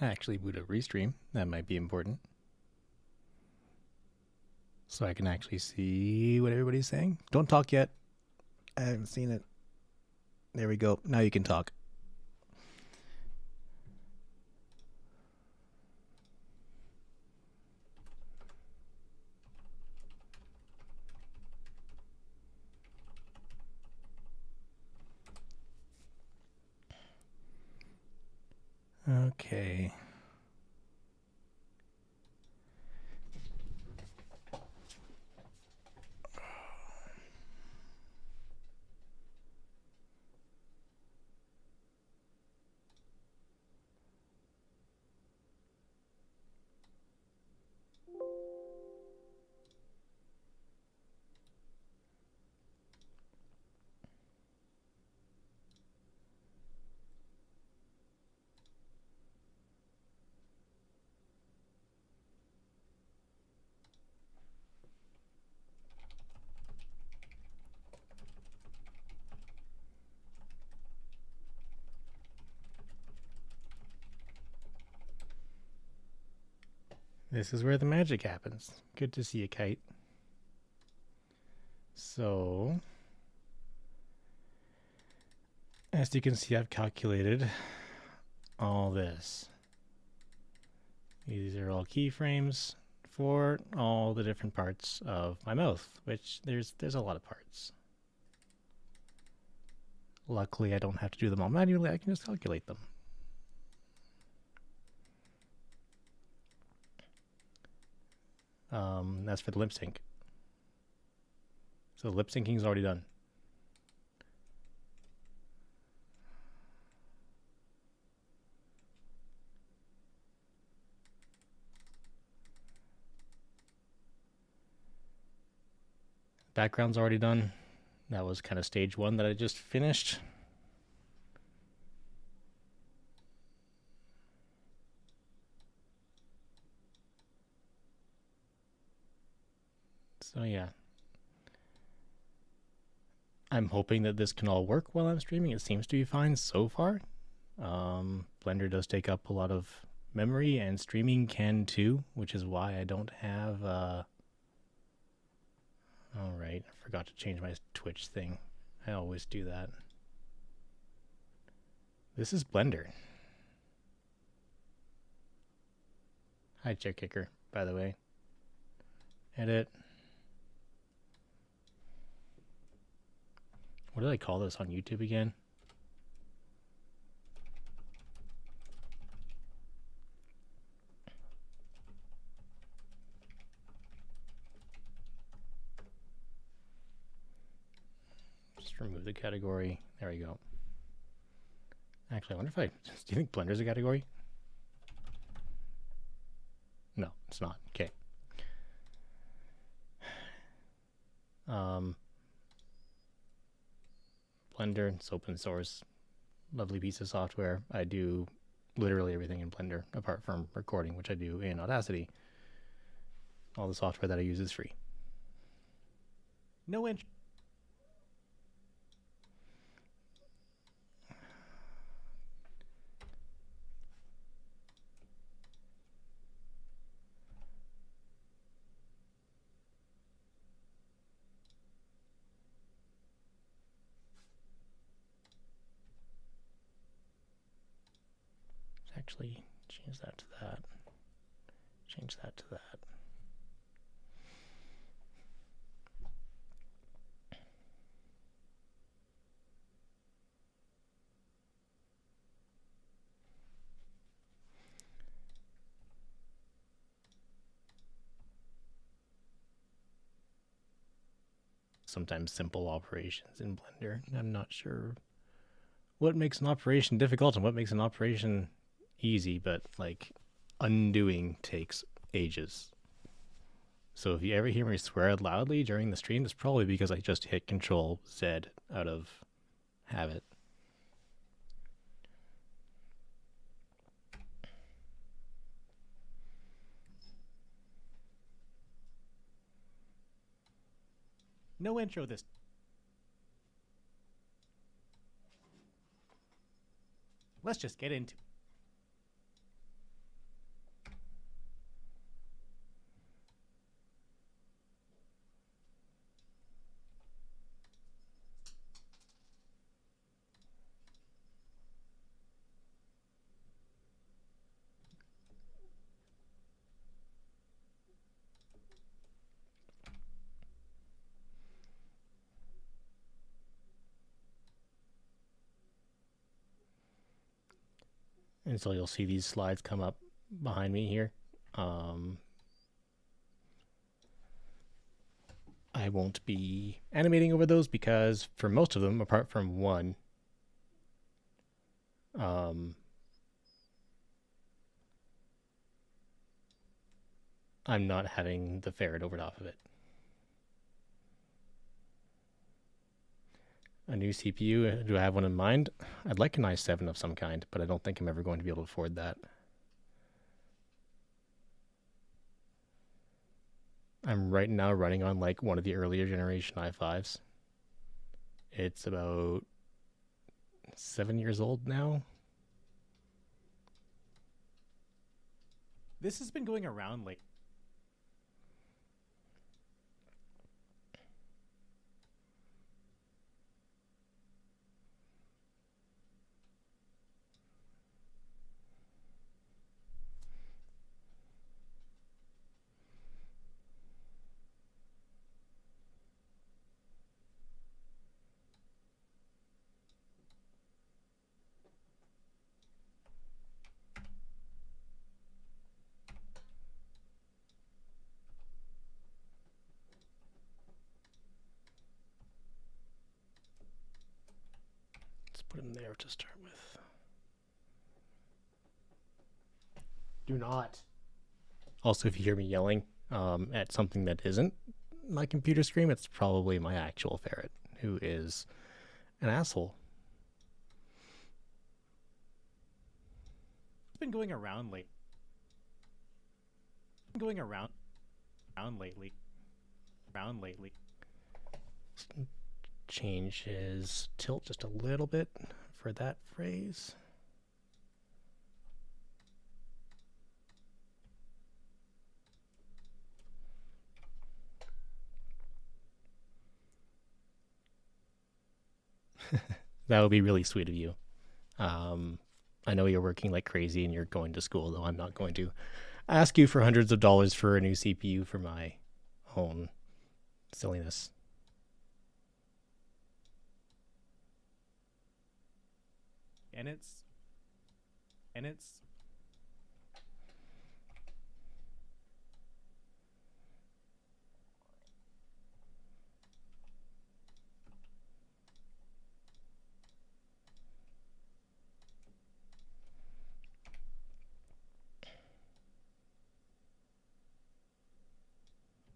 actually boot a restream. That might be important. So I can actually see what everybody's saying. Don't talk yet. I haven't seen it. There we go. Now you can talk. Okay. This is where the magic happens. Good to see you, Kite. So, as you can see, I've calculated all this. These are all keyframes for all the different parts of my mouth, which there's a lot of parts. Luckily, I don't have to do them all manually. I can just calculate them. That's for the lip sync. So lip syncing is already done. Background's already done. That was kind of stage one that I just finished. So yeah. I'm hoping that this can all work while I'm streaming. It seems to be fine so far. Blender does take up a lot of memory, and streaming can too, which is why I don't have... Alright, I forgot to change my Twitch thing. I always do that. This is Blender. Hi, Chair Kicker, by the way. Edit. What did I call this on YouTube again? Just remove the category. There we go. Actually, I wonder if do you think Blender's a category? No, it's not. Okay. Blender, it's open source. Lovely piece of software. I do literally everything in Blender, apart from recording, which I do in Audacity. All the software that I use is free. No inch. Actually, change that to that. Change that to that. Sometimes simple operations in Blender. I'm not sure what makes an operation difficult and what makes an operation easy, but like undoing takes ages. So if you ever hear me swear loudly during the stream, it's probably because I just hit Control Z out of habit. No intro this. Let's just get into it. And so you'll see these slides come up behind me here. I won't be animating over those because for most of them, apart from one, I'm not having the ferret overed off of it. A new CPU, do I have one in mind? I'd like an i7 of some kind, but I don't think I'm ever going to be able to afford that. I'm right now running on like one of the earlier generation i5s. It's about 7 years old now. This has been going around like Let's put him there to start with. Do not. Also, if you hear me yelling at something that isn't my computer screen, it's probably my actual ferret, who is an asshole. it's been going around lately. Around lately. Change his tilt just a little bit for that phrase. That would be really sweet of you. I know you're working like crazy and you're going to school, though I'm not going to ask you for hundreds of dollars for a new CPU for my own silliness. And it's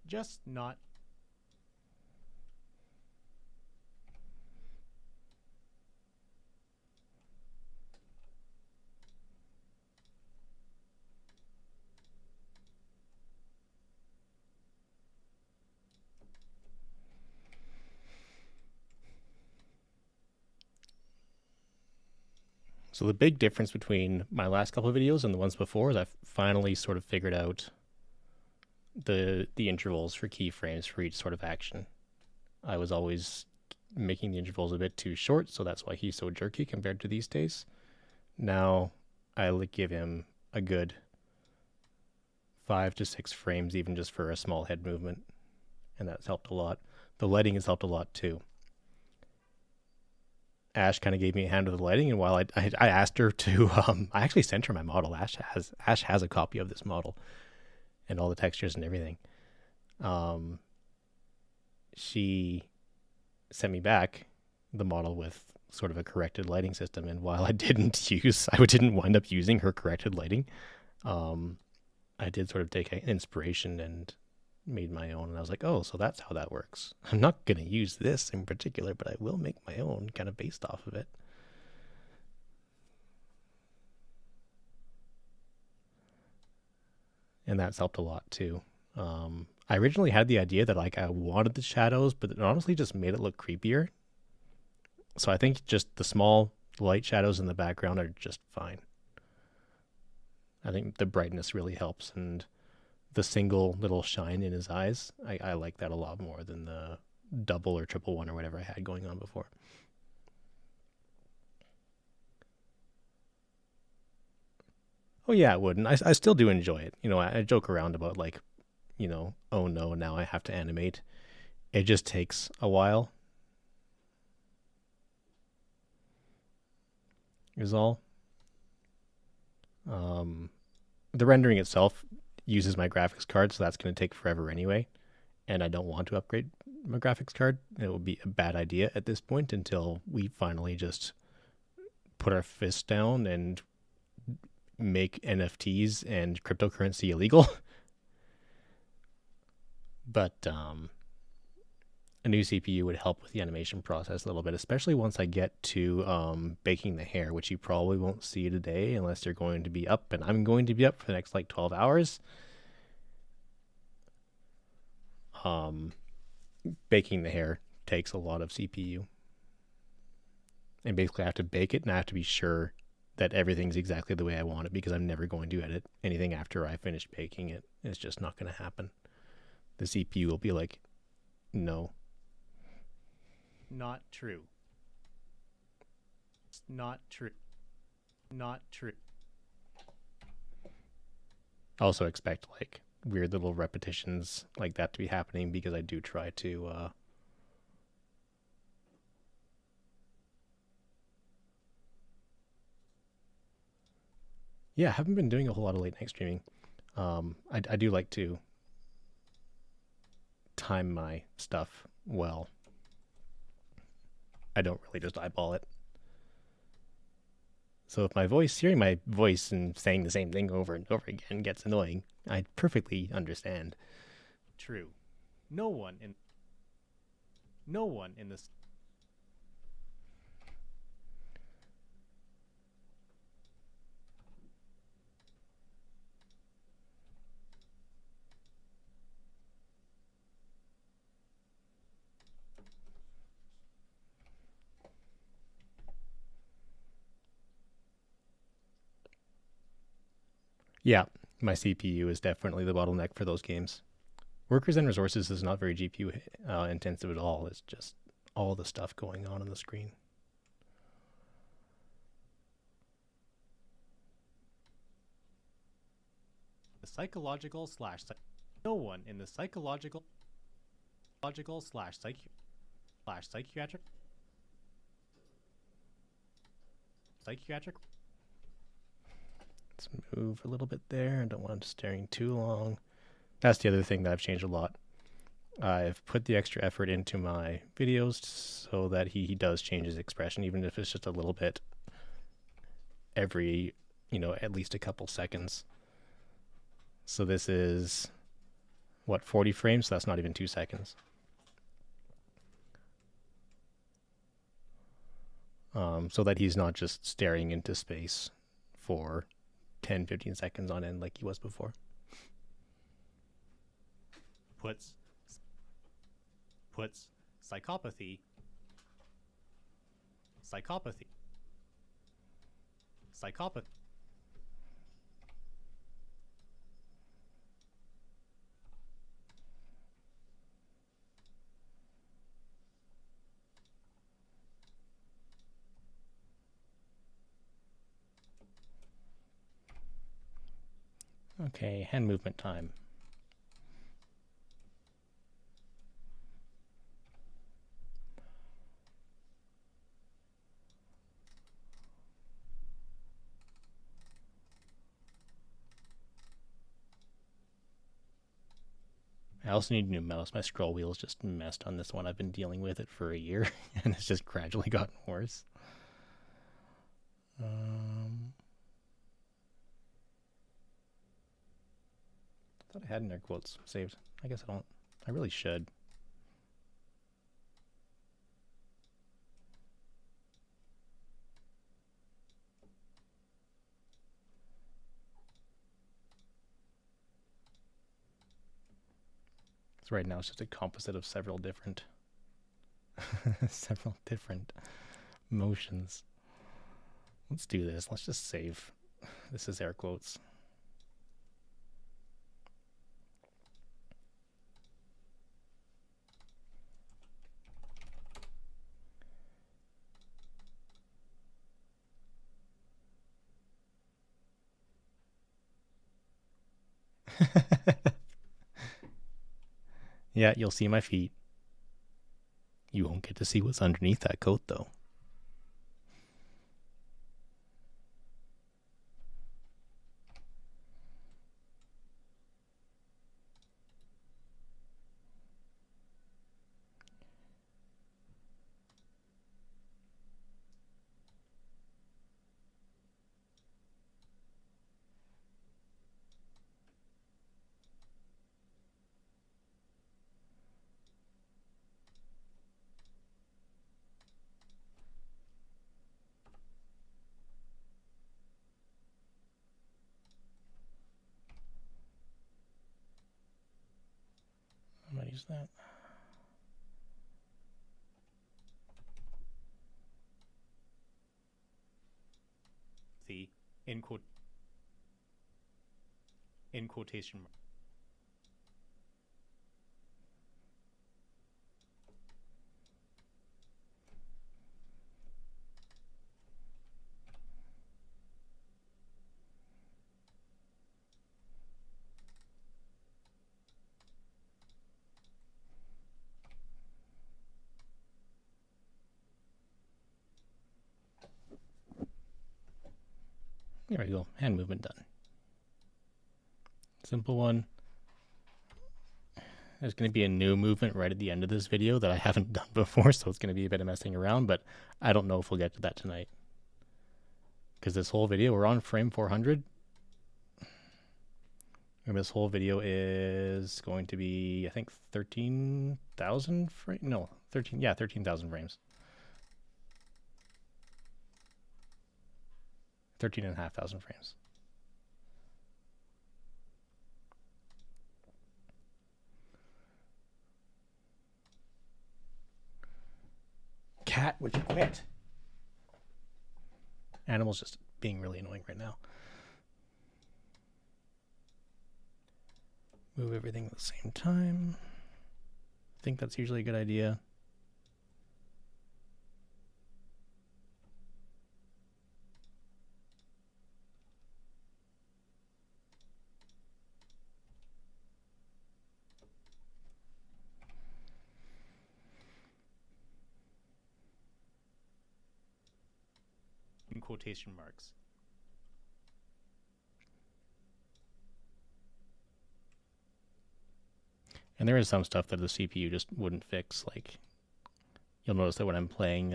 just not. So the big difference between my last couple of videos and the ones before is I've finally sort of figured out the intervals for keyframes for each sort of action. I was always making the intervals a bit too short, so that's why he's so jerky compared to these days. Now I give him a good 5 to 6 frames even just for a small head movement, and that's helped a lot. The lighting has helped a lot too. Ash kind of gave me a hand with the lighting, and while I asked her to, I actually sent her my model. Ash has a copy of this model and all the textures and everything. She sent me back the model with sort of a corrected lighting system, and while I didn't wind up using her corrected lighting, I did sort of take an inspiration and made my own, and I was like, oh, so that's how that works. I'm not going to use this in particular, but I will make my own kind of based off of it. And that's helped a lot too. I originally had the idea that like I wanted the shadows, but it honestly just made it look creepier. So I think just the small light shadows in the background are just fine. I think the brightness really helps, and the single little shine in his eyes, I like that a lot more than the double or triple one or whatever I had going on before. Oh yeah, it would, and I still do enjoy it. You know, I joke around about like, you know, oh no, now I have to animate. It just takes a while. Is all. The rendering itself uses my graphics card, so that's going to take forever anyway. And I don't want to upgrade my graphics card. It would be a bad idea at this point until we finally just put our fists down and make NFTs and cryptocurrency illegal. But a new CPU would help with the animation process a little bit, especially once I get to baking the hair, which you probably won't see today unless you're going to be up, and I'm going to be up for the next like 12 hours. Baking the hair takes a lot of CPU. And basically I have to bake it and I have to be sure that everything's exactly the way I want it, because I'm never going to edit anything after I finish baking it. It's just not going to happen. The CPU will be like, no. Not true. Not true. Not true. I also expect like weird little repetitions like that to be happening, because I do try to yeah, I haven't been doing a whole lot of late night streaming. I do like to time my stuff well. I don't really just eyeball it. So if hearing my voice and saying the same thing over and over again gets annoying, I perfectly understand. True. No one in this. Yeah, my CPU is definitely the bottleneck for those games. Workers and Resources is not very GPU intensive at all. It's just all the stuff going on the screen. The psychological slash no one in the psychological slash psychiatric Let's move a little bit there. I don't want it staring too long. That's the other thing that I've changed a lot. I've put the extra effort into my videos so that he does change his expression, even if it's just a little bit every, at least a couple seconds. So this is, 40 frames? So that's not even 2 seconds. So that he's not just staring into space for 10, 15 seconds on end like he was before. Puts psychopathy. Okay, hand movement time. I also need a new mouse. My scroll wheel is just messed on this one. I've been dealing with it for a year, and it's just gradually gotten worse. I thought I had in air quotes saved. I guess I don't. I really should. So right now it's just a composite of several different motions. Let's do this. Let's just save. This is air quotes. Yeah, you'll see my feet. You won't get to see what's underneath that coat, though. use that. The in quotation mark. There we go. Hand movement done. Simple one. There's going to be a new movement right at the end of this video that I haven't done before, so it's going to be a bit of messing around, but I don't know if we'll get to that tonight. Because this whole video, we're on frame 400. And this whole video is going to be, I think, 13,000 frames? No, 13,000 frames. 13,500 frames. Cat, would you quit? Animal's just being really annoying right now. Move everything at the same time. I think that's usually a good idea. In quotation marks. And there is some stuff that the CPU just wouldn't fix. Like, you'll notice that when I'm playing,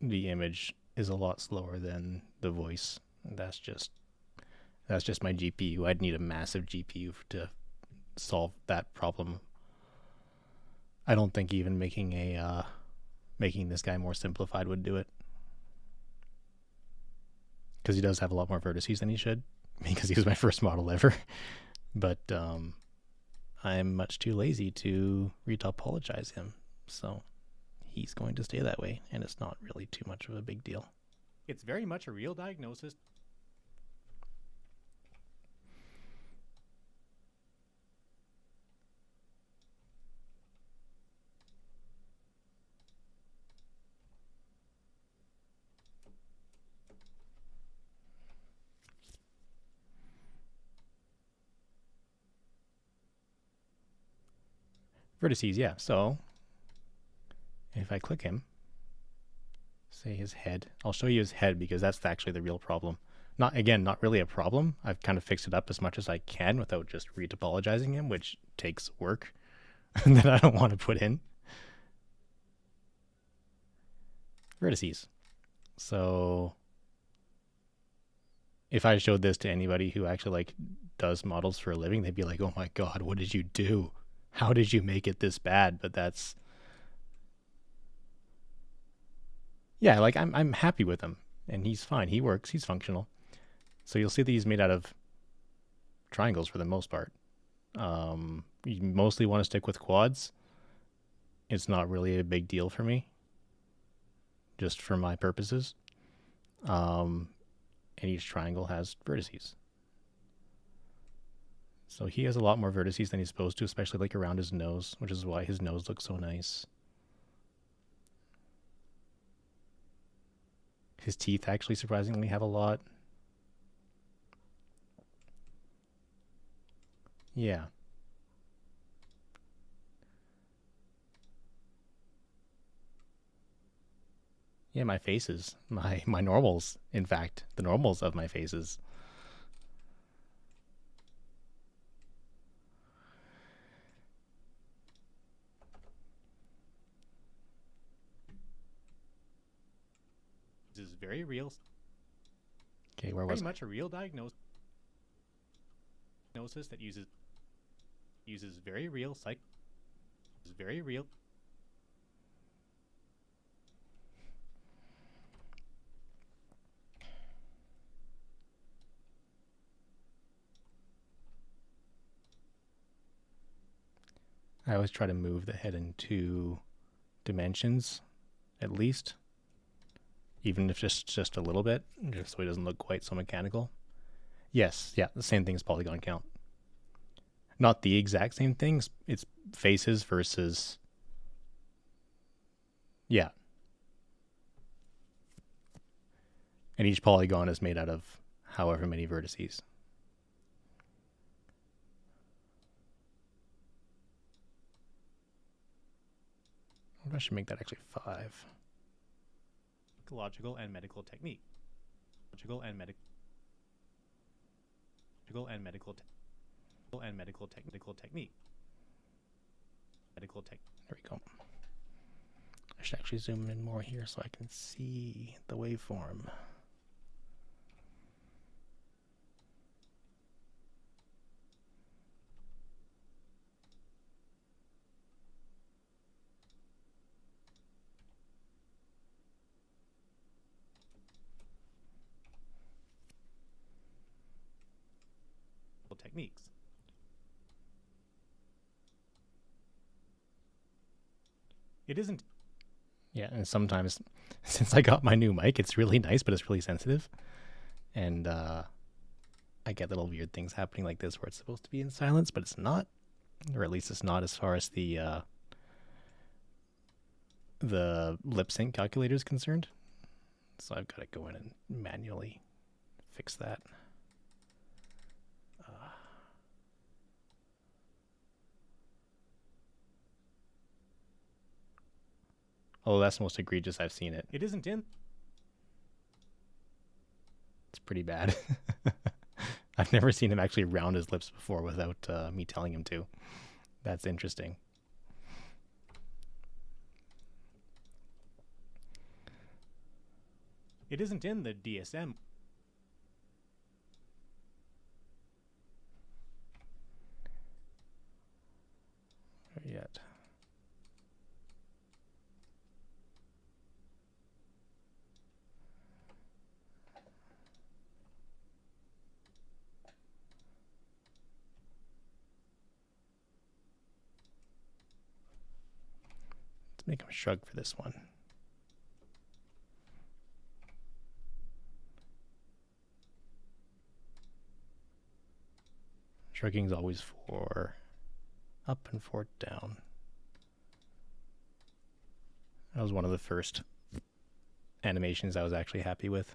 the image is a lot slower than the voice. That's just my GPU. I'd need a massive GPU to solve that problem. I don't think even making this guy more simplified would do it. Because he does have a lot more vertices than he should, because he was my first model ever. But I'm much too lazy to retopologize him, so he's going to stay that way, and it's not really too much of a big deal. It's very much a real diagnosis. Vertices, yeah. So if I click him, say his head, I'll show you his head because that's actually the real problem. Not really a problem. I've kind of fixed it up as much as I can without just retopologizing him, which takes work that I don't want to put in. Vertices. So if I showed this to anybody who actually like does models for a living, they'd be like, "Oh my God, what did you do? How did you make it this bad?" But that's, yeah, like I'm happy with him, and he's fine. He works. He's functional. So you'll see that he's made out of triangles for the most part. You mostly want to stick with quads. It's not really a big deal for me, just for my purposes. And each triangle has vertices. So he has a lot more vertices than he's supposed to, especially like around his nose, which is why his nose looks so nice. His teeth actually surprisingly have a lot. Yeah. Yeah, my faces, my normals, in fact, the normals of my faces. This is very real. Okay, where was Very much a real diagnosis that uses very real is very real. I always try to move the head in 2 dimensions, at least, even if just a little bit, just so it doesn't look quite so mechanical. Yes, yeah, the same thing as polygon count. Not the exact same things. It's faces versus, yeah. And each polygon is made out of however many vertices. I should make that actually 5. Logical and medical technique. Logical and medical technical technique. Medical tech. There we go. I should actually zoom in more here so I can see the waveform. Techniques. It isn't. Yeah, and sometimes, since I got my new mic, it's really nice, but it's really sensitive. And I get little weird things happening like this where it's supposed to be in silence, but it's not. Or at least it's not as far as the lip sync calculator is concerned. So I've got to go in and manually fix that. Oh, that's the most egregious I've seen it. It isn't in. It's pretty bad. I've never seen him actually round his lips before without me telling him to. That's interesting. It isn't in the DSM. Not yet. Let's make him shrug for this one. Shrugging is always 4 up and 4 down. That was one of the first animations I was actually happy with.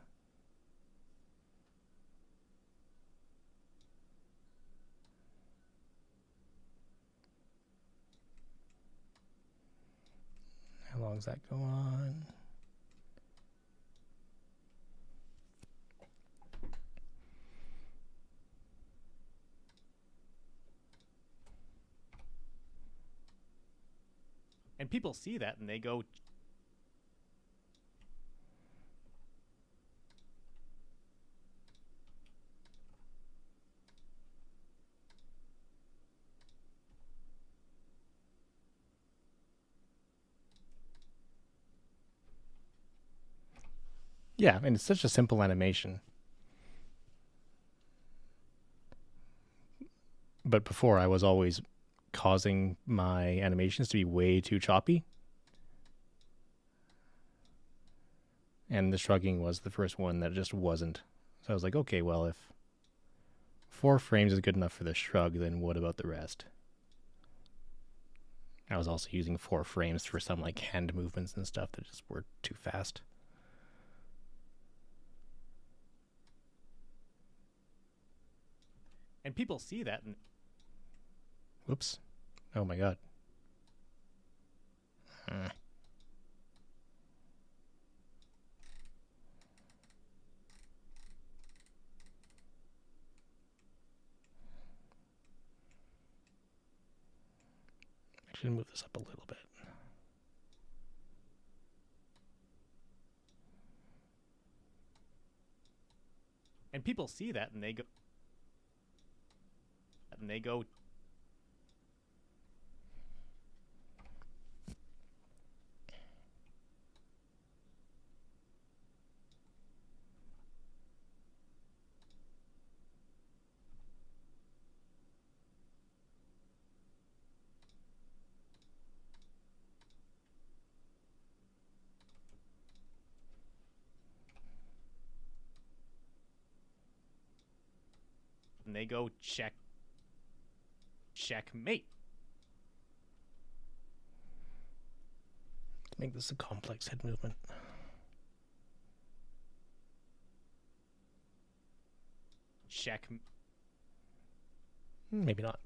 How long does that go on? And people see that and they go. Yeah, and it's such a simple animation. But before, I was always causing my animations to be way too choppy. And the shrugging was the first one that just wasn't. So I was like, okay, well, if 4 frames is good enough for the shrug, then what about the rest? I was also using 4 frames for some like hand movements and stuff that just were too fast. And people see that and. Whoops. Oh my god. I should move this up a little bit. And people see that and they go. And they go. they go check. Checkmate. Let's make this a complex head movement. Check. Maybe not.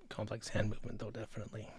Complex hand movement, though, definitely.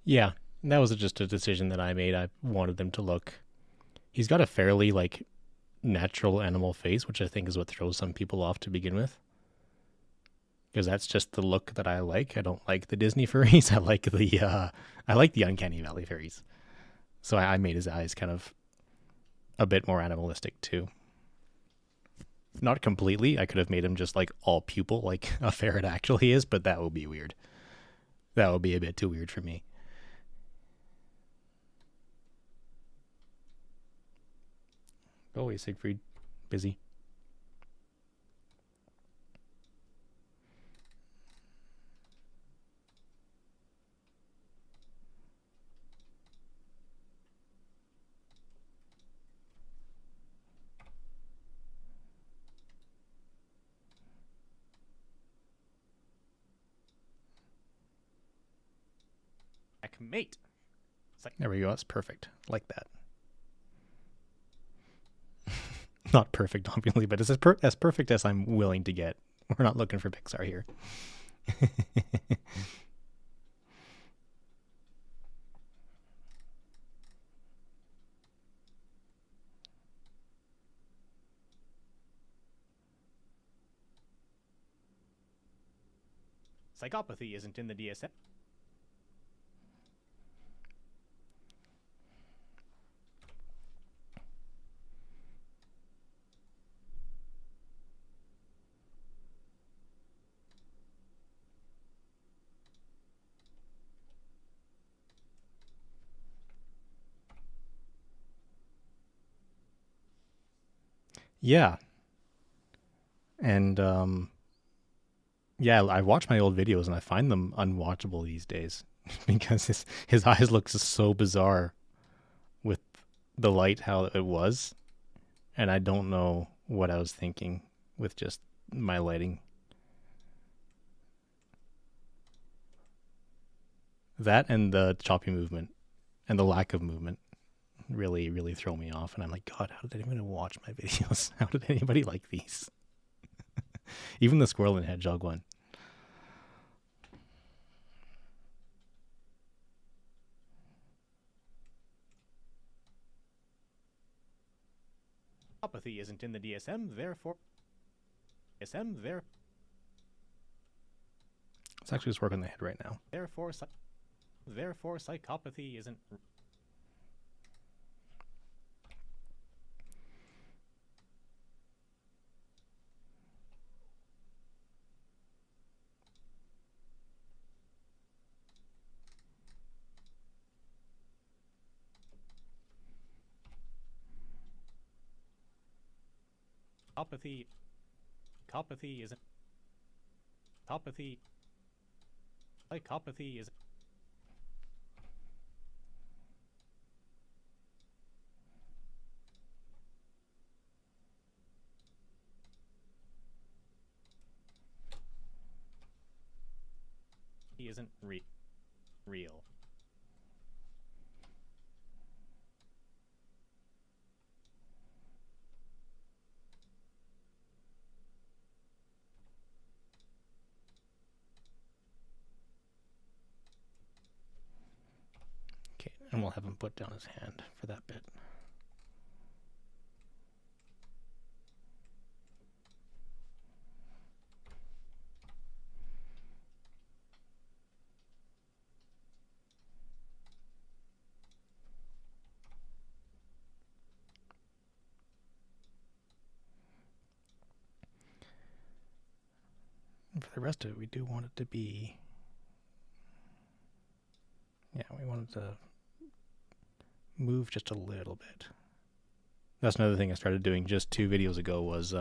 Yeah, that was just a decision that I made. I wanted them to look. He's got a fairly like natural animal face, which I think is what throws some people off to begin with. Because that's just the look that I like. I don't like the Disney furries. I like the Uncanny Valley furries. So I made his eyes kind of a bit more animalistic too. Not completely. I could have made him just like all pupil, like a ferret actually is, but that would be weird. That would be a bit too weird for me. Go away, Siegfried. Busy. Checkmate. There we go. That's perfect. Like that. Not perfect, obviously, but it's as perfect as I'm willing to get. We're not looking for Pixar here. Psychopathy isn't in the DSM. Yeah. And yeah, I watch my old videos and I find them unwatchable these days because his eyes look so bizarre with the light how it was, and I don't know what I was thinking with just my lighting. That and the choppy movement and the lack of movement really, really throw me off. And I'm like, God, how did anyone watch my videos? How did anybody like these? Even the squirrel and hedgehog one. Psychopathy isn't in the DSM, therefore. DSM, Let's actually just work on the head right now. therefore psychopathy isn't. Psychopathy isn't. Psychopathy is. He isn't real. Okay, and we'll have him put down his hand for that bit. And for the rest of it, we do want it to be, yeah, we want it to move just a little bit. That's another thing I started doing just 2 videos ago was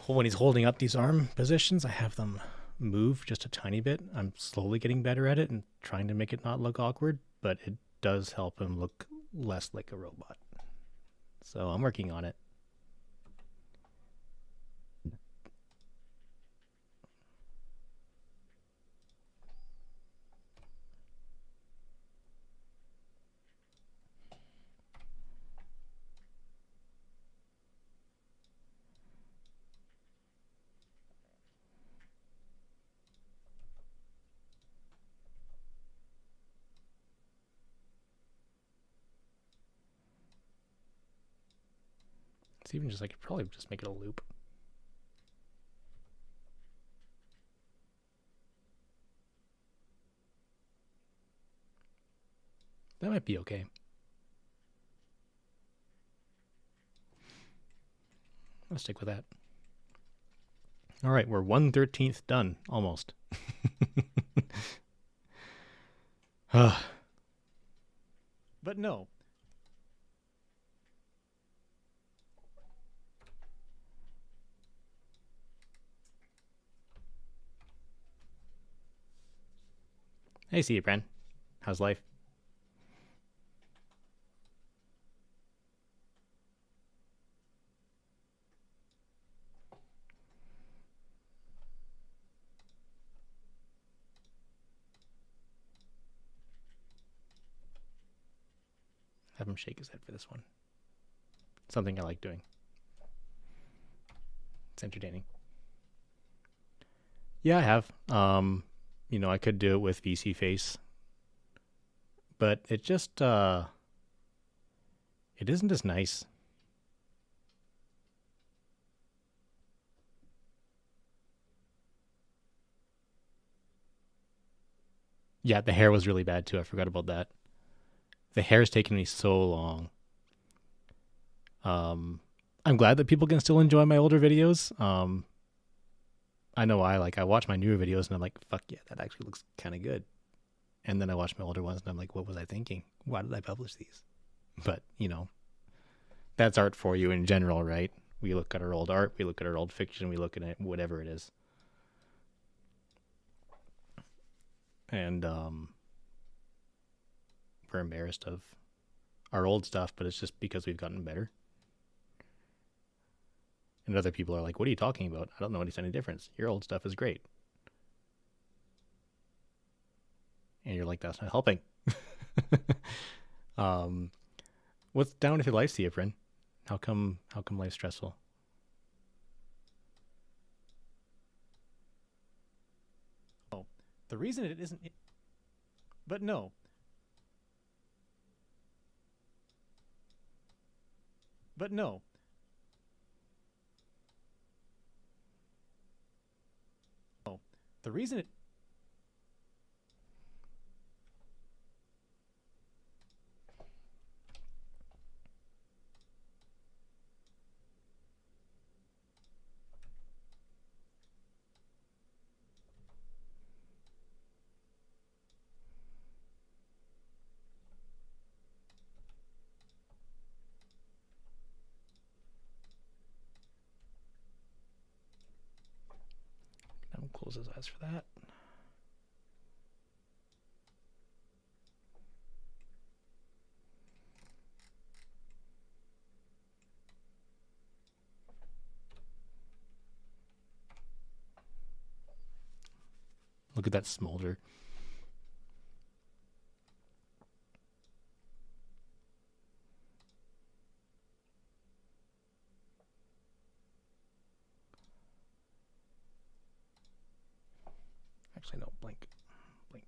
when he's holding up these arm positions, I have them move just a tiny bit. I'm slowly getting better at it and trying to make it not look awkward, but it does help him look less like a robot. So I'm working on it. It's even just, I could probably just make it a loop. That might be okay. I'll stick with that. All right, we're 1/13 done, almost. But no. Hey, see you, Bran. How's life? Have him shake his head for this one. Something I like doing. It's entertaining. Yeah, I have. You know, I could do it with VC Face, but it just it isn't as nice. Yeah, the hair was really bad too. I forgot about that. The hair's taken me so long. I'm glad that people can still enjoy my older videos. I know I watch my newer videos and I'm like, fuck yeah, that actually looks kind of good. And then I watch my older ones and I'm like, what was I thinking? Why did I publish these? But, you know, that's art for you in general, right? We look at our old art, we look at our old fiction, we look at it, whatever it is. And we're embarrassed of our old stuff, but it's just because we've gotten better. And other people are like, what are you talking about? I don't notice any difference. Your old stuff is great. And you're like, that's not helping. What's down with your life, Theoprin? How come life's stressful? Oh, the reason it isn't. But no. But no. The reason it I'm close his eyes for that. Look at that smolder. Actually, no, blink. Blink.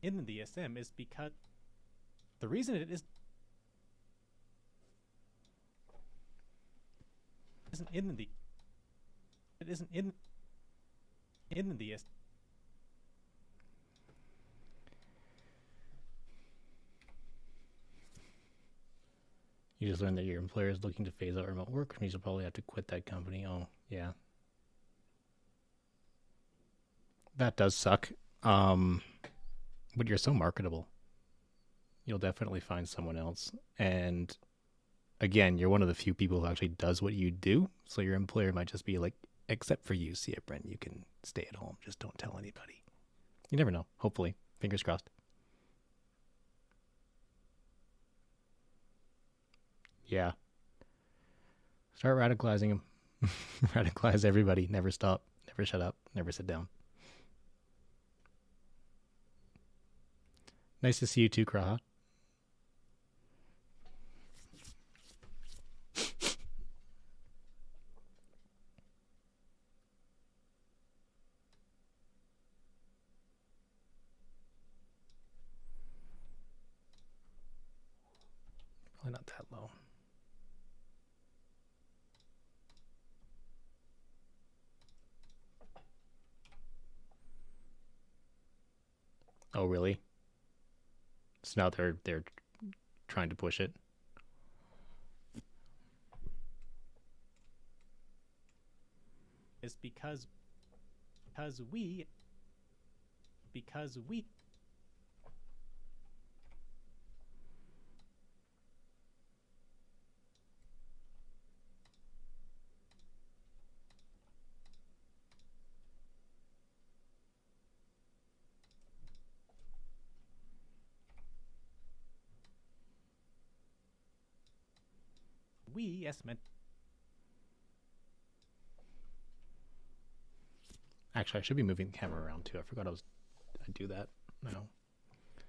in the DSM is because the reason it isn't in the it isn't in the DSM. You just learned that your employer is looking to phase out remote work, which means you'll probably have to quit that company. Oh, yeah. That does suck. But you're so marketable. You'll definitely find someone else. And again, you're one of the few people who actually does what you do. So your employer might just be like, except for you, see it, Brent, you can stay at home. Just don't tell anybody. You never know. Hopefully. Fingers crossed. Yeah. Start radicalizing them. Radicalize everybody. Never stop. Never shut up. Never sit down. Nice to see you too, Kraha. Probably not that low. Oh, really? So now they're trying to push it. Is because we as meant. Actually, I should be moving the camera around too. I forgot I'd do that now. I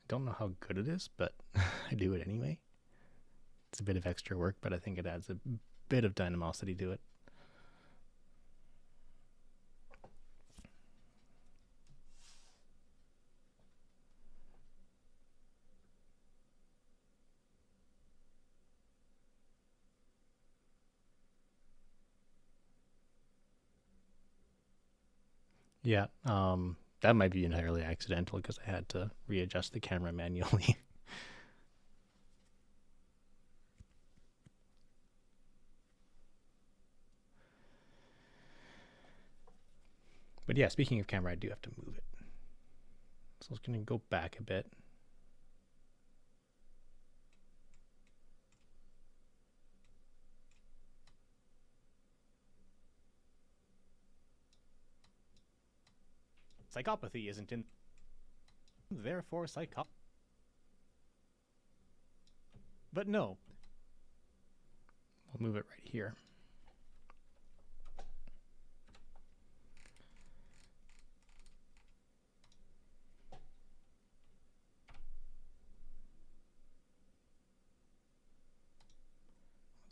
don't know how good it is, but I do it anyway. It's a bit of extra work, but I think it adds a bit of dynamosity to it. Yeah, that might be entirely accidental because I had to readjust the camera manually. But yeah, speaking of camera, I do have to move it. So I was going to go back a bit. Psychopathy isn't in. Therefore, But no. We'll move it right here.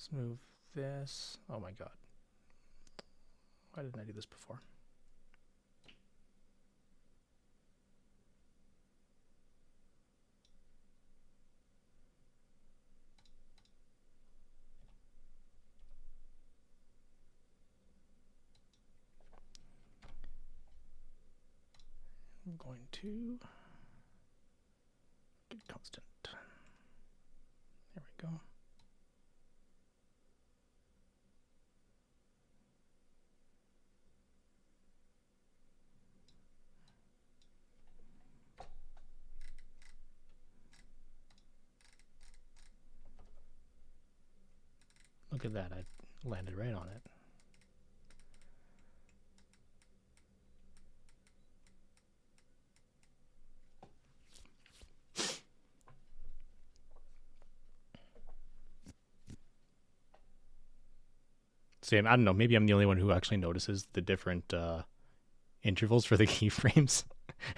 Let's move this. Oh my god. Why didn't I do this before? I'm going to get constant. There we go. Look at that, I landed right on it. Same, I don't know, maybe I'm the only one who actually notices the different intervals for the keyframes.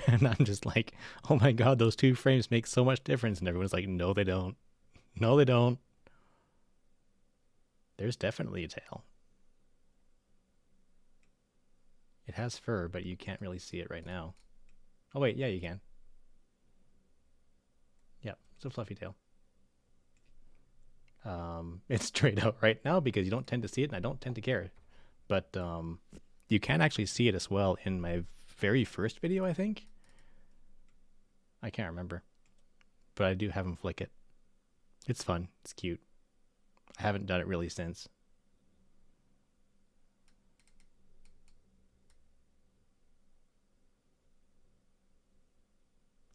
And I'm just like, oh my god, those 2 frames make so much difference. And everyone's like, no, they don't. No, they don't. There's definitely a tail. It has fur, but you can't really see it right now. Oh wait, yeah, you can. Yep, it's a fluffy tail. It's straight out right now because you don't tend to see it and I don't tend to care. But you can actually see it as well in my very first video, I think. I can't remember. But I do have him flick it. It's fun. It's cute. I haven't done it really since.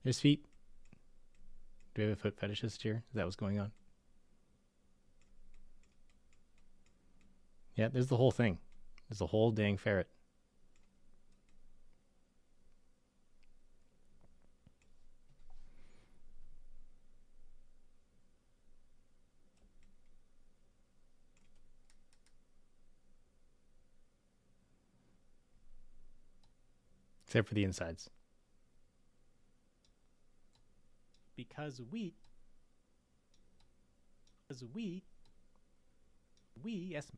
There's feet. Do we have a foot fetishist here? Is that what's going on? Yeah, there's the whole thing. There's the whole dang ferret. Except for the insides. Because we, yes.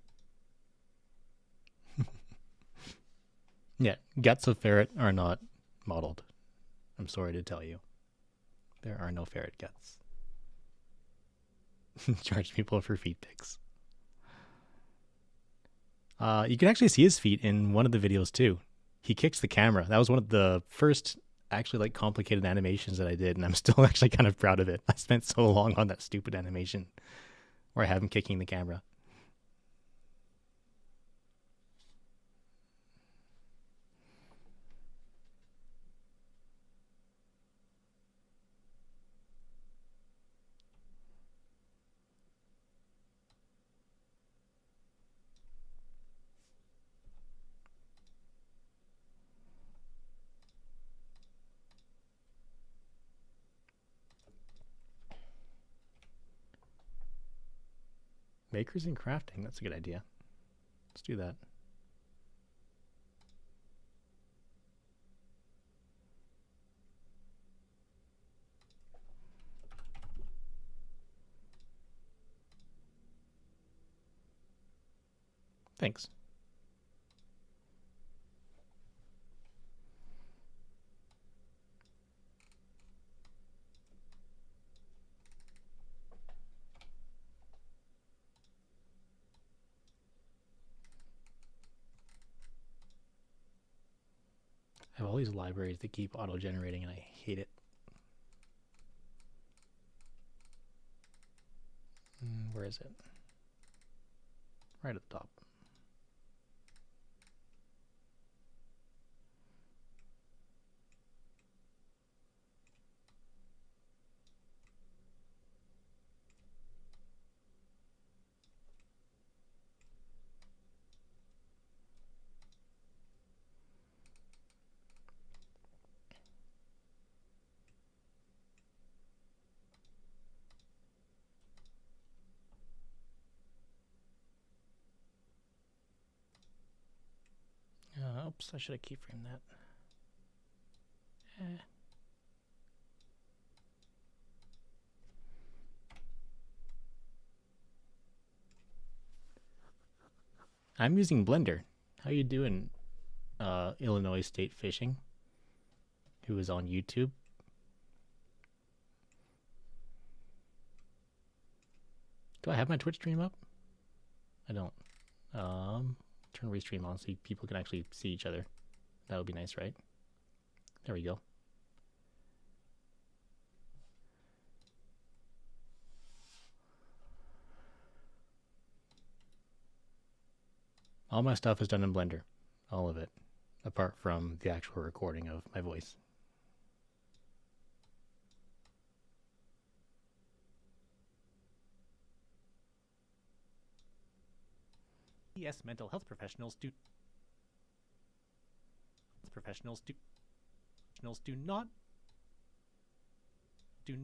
Yeah, guts of ferret are not modeled. I'm sorry to tell you. There are no ferret guts. Charge people for feet pics. You can actually see his feet in one of the videos too. He kicks the camera. That was one of the first actually like complicated animations that I did, and I'm still actually kind of proud of it. I spent so long on that stupid animation where I have him kicking the camera. Makers and crafting, that's a good idea. Let's do that. Thanks. I have all these libraries that keep auto-generating and I hate it. Where is it? Right at the top. Oops, I should have keyframed that. I'm using Blender. How you doing, Illinois State Fishing, who is on YouTube? Do I have my Twitch stream up? I don't. Turn restream on so people can actually see each other. That would be nice, right? There we go. All my stuff is done in Blender. All of it. Apart from the actual recording of my voice. Yes, mental health professionals do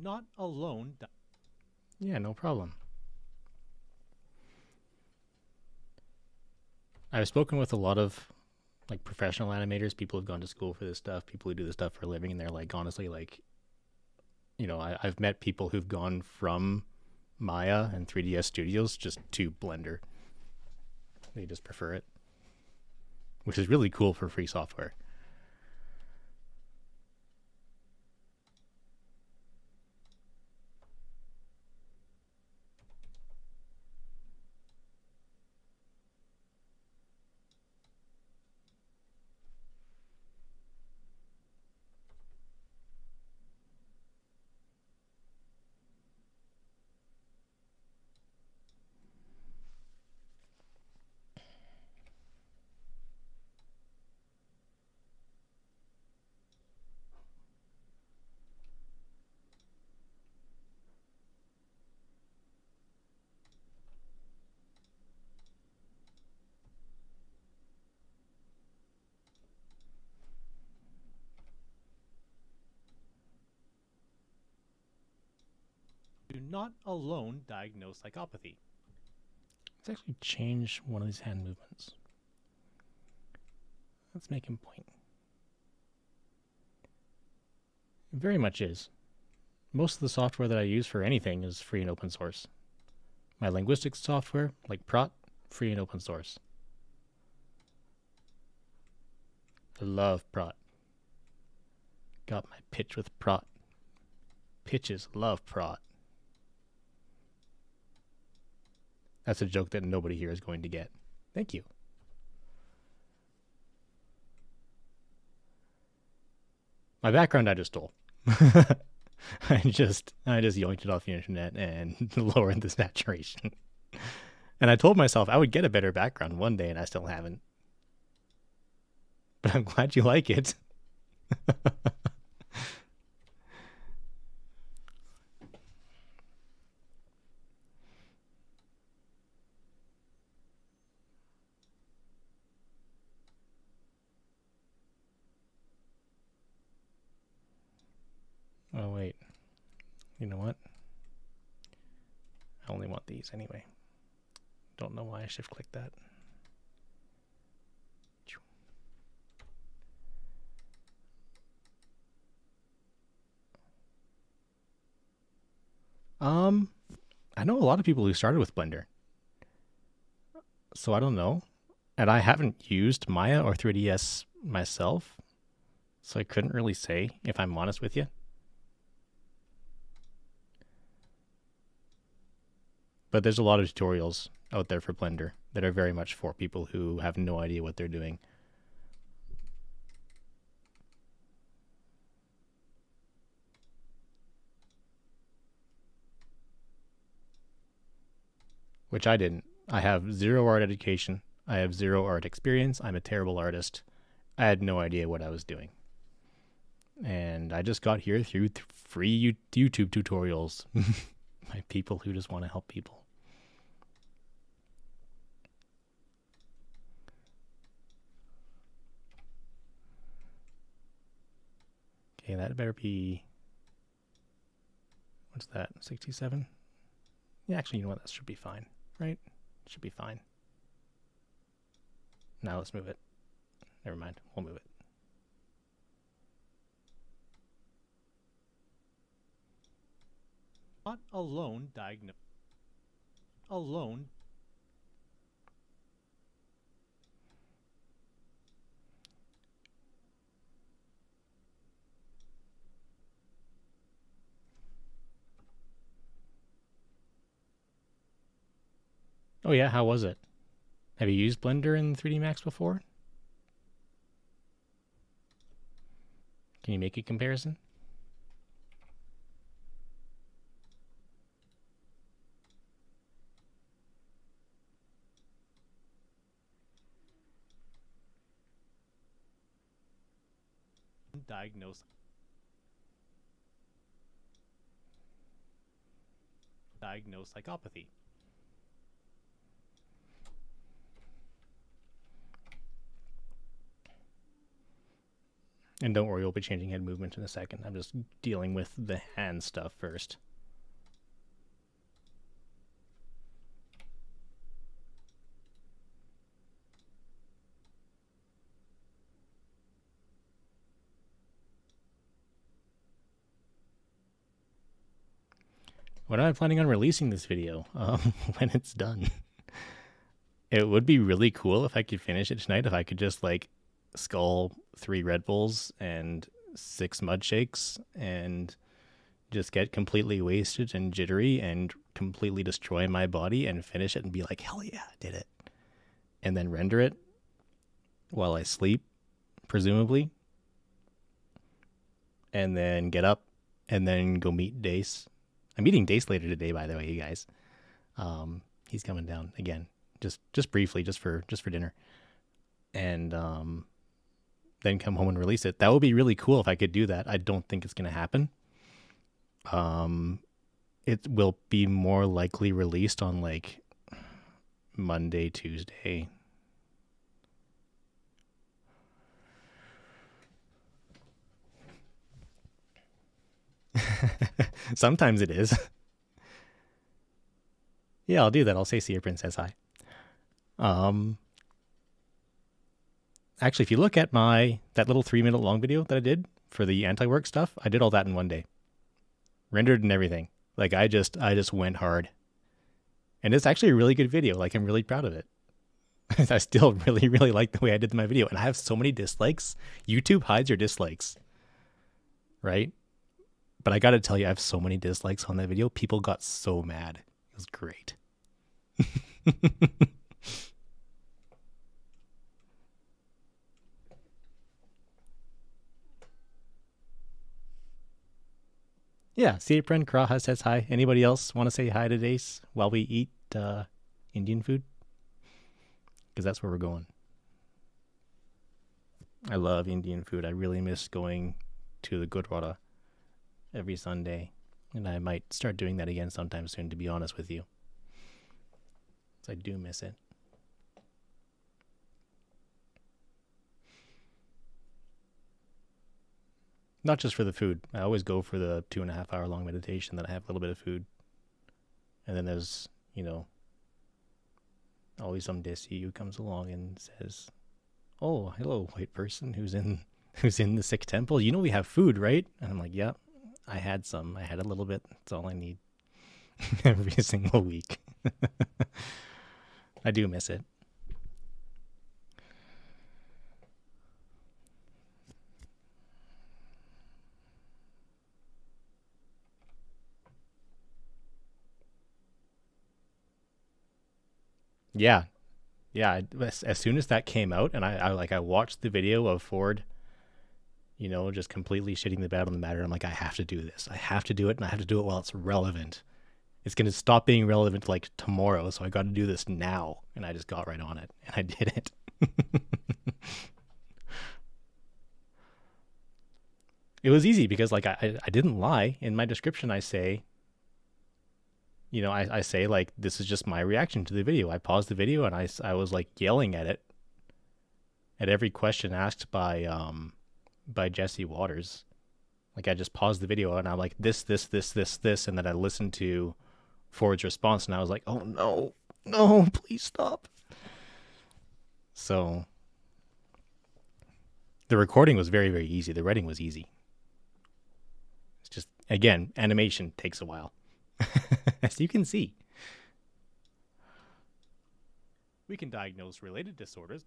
not alone Yeah, no problem. I've spoken with a lot of like professional animators, people who've gone to school for this stuff, people who do this stuff for a living, and they're like, honestly, like, you know, I've met people who've gone from Maya and 3ds Studios just to Blender. They just prefer it, which is really cool for free software. do not alone diagnose psychopathy. Let's actually change one of these hand movements. Let's make him point. It very much is. Most of the software that I use for anything is free and open source. My linguistics software, like Prot, free and open source. I love Prot. Got my pitch with Prot. Pitches love Prot. That's a joke that nobody here is going to get. Thank you. My background I just stole. I just yoinked it off the internet and lowered the saturation. And I told myself I would get a better background one day, and I still haven't. But I'm glad you like it. Oh, wait. You know what? I only want these anyway. Don't know why I shift clicked that. I know a lot of people who started with Blender. So I don't know. And I haven't used Maya or 3ds myself. So I couldn't really say, if I'm honest with you. But there's a lot of tutorials out there for Blender that are very much for people who have no idea what they're doing. Which I didn't. I have 0 art education. I have 0 art experience. I'm a terrible artist. I had no idea what I was doing. And I just got here through free YouTube tutorials by people who just want to help people. Okay, that better be... What's that? 67? Yeah, actually, you know what? That should be fine, right? Should be fine. Now let's move it. Never mind. We'll move it. Not alone diagnose. Alone. Oh yeah, how was it? Have you used Blender in 3D Max before? Can you make a comparison? Diagnose psychopathy. And don't worry, we'll be changing head movement in a second. I'm just dealing with the hand stuff first. When am I planning on releasing this video? When it's done. It would be really cool if I could finish it tonight, if I could just like skull 3 Red Bulls and 6 mud shakes and just get completely wasted and jittery and completely destroy my body and finish it and be like, hell yeah, I did it. And then render it while I sleep, presumably. And then get up and then go meet Dace. I'm meeting Dace later today, by the way, you guys. He's coming down again, just briefly, just for dinner, and then come home and release it. That would be really cool if I could do that. I don't think it's gonna happen. It will be more likely released on like Monday, Tuesday. Sometimes it is. Yeah, I'll do that. I'll say see your princess hi. Actually, if you look at that little 3-minute long video that I did for the anti-work stuff, I did all that in one day. Rendered and everything. Like I just went hard. And it's actually a really good video. Like I'm really proud of it. I still really, really like the way I did my video. And I have so many dislikes. YouTube hides your dislikes. Right? But I gotta tell you, I have so many dislikes on that video. People got so mad. It was great. Yeah, Siapren Kraha says hi. Anybody else want to say hi to Dace while we eat Indian food? Because that's where we're going. I love Indian food. I really miss going to the Gurdwara every Sunday. And I might start doing that again sometime soon, to be honest with you. So I do miss it. Not just for the food. I always go for the 2.5 hour long meditation, then I have a little bit of food. And then there's, always some desi who comes along and says, "Oh, hello, white person who's in the Sikh temple. You know we have food, right?" And I'm like, "Yeah, I had some. I had a little bit. That's all I need." Every single week. I do miss it. Yeah. Yeah, as soon as that came out and I watched the video of Ford, just completely shitting the bed on the matter. I'm like, I have to do this. I have to do it, and I have to do it while it's relevant. It's going to stop being relevant like tomorrow, so I got to do this now. And I just got right on it, and I did it. It was easy because like I didn't lie. In my description, I say, I say like, this is just my reaction to the video. I paused the video and I was like yelling at it at every question asked by Jesse Waters. Like I just paused the video and I'm like, this, and then I listened to Ford's response and I was like, oh no, please stop. So the recording was very, very easy. The writing was easy. It's just, again, animation takes a while. As you can see. We can diagnose related disorders.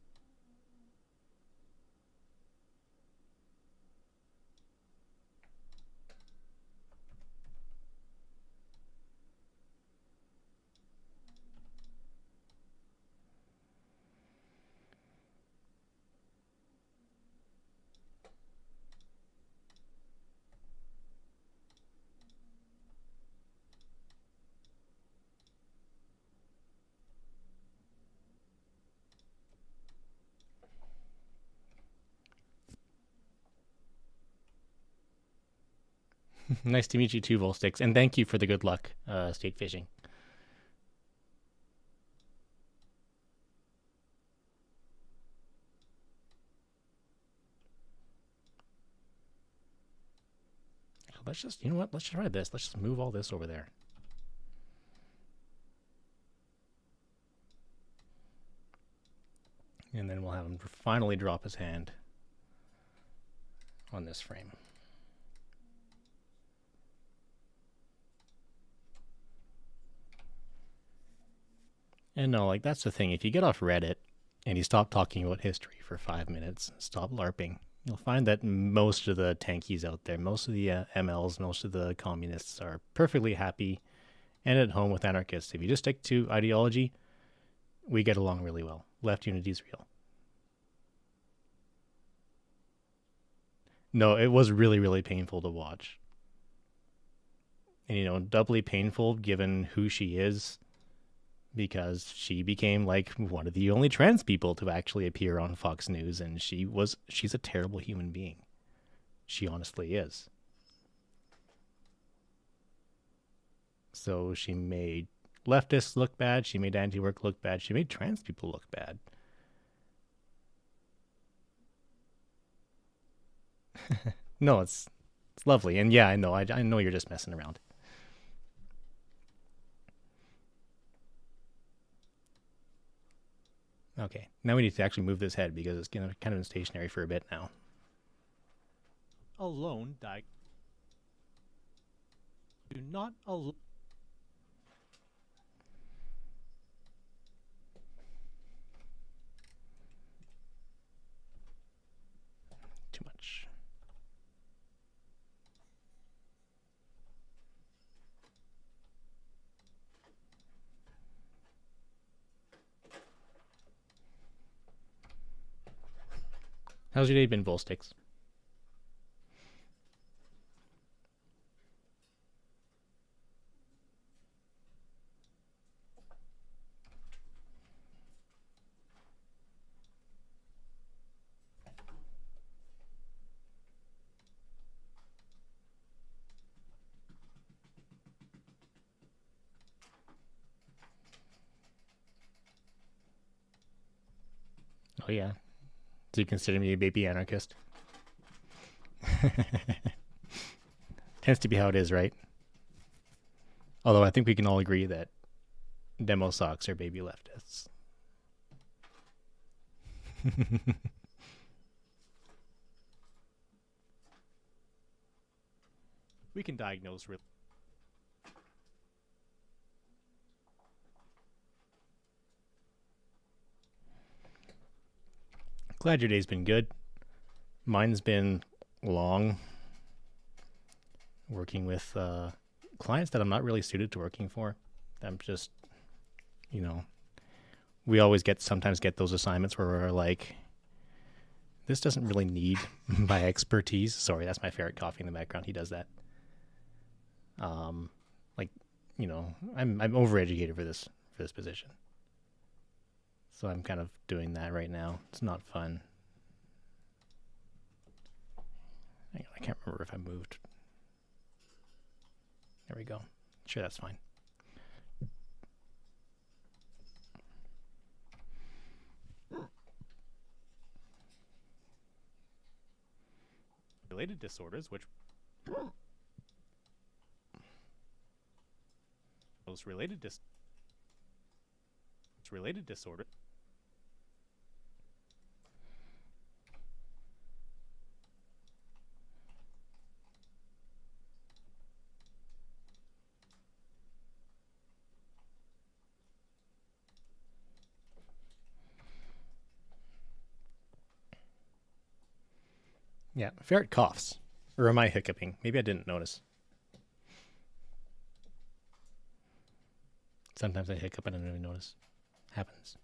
Nice to meet you too, Volstix, and thank you for the good luck, state fishing. Let's just, you know what? Let's try this. Let's just move all this over there. And then we'll have him finally drop his hand on this frame. And no, like, that's the thing. If you get off Reddit and you stop talking about history for 5 minutes, stop LARPing, you'll find that most of the tankies out there, most of the MLs, most of the communists are perfectly happy and at home with anarchists. If you just stick to ideology, we get along really well. Left unity is real. No, it was really, really painful to watch. And, you know, doubly painful given who she is, because she became like one of the only trans people to actually appear on Fox News, and she's a terrible human being. She honestly is. So she made leftists look bad, she made anti-work look bad, she made trans people look bad. No, it's lovely. And yeah, I know you're just messing around. Okay, now we need to actually move this head because it's kind of been stationary for a bit now. Alone, do not alone. Too much. How's your day been, Volstix? Oh yeah. Do you consider me a baby anarchist? Tends to be how it is, right? Although I think we can all agree that demo socks are baby leftists. We can diagnose Glad your day's been good. Mine's been long, working with clients that I'm not really suited to working for. I'm just, you know, we always sometimes get those assignments where we're like, this doesn't really need my expertise. Sorry, that's my ferret coughing in the background. He does that. Like, you know, I'm overeducated for this position. So I'm kind of doing that right now. It's not fun. Hang on, I can't remember if I moved. There we go. Sure, that's fine. related disorders, which those related disorder. Yeah, ferret coughs. Or am I hiccuping? Maybe I didn't notice. Sometimes I hiccup and I don't even notice. Happens.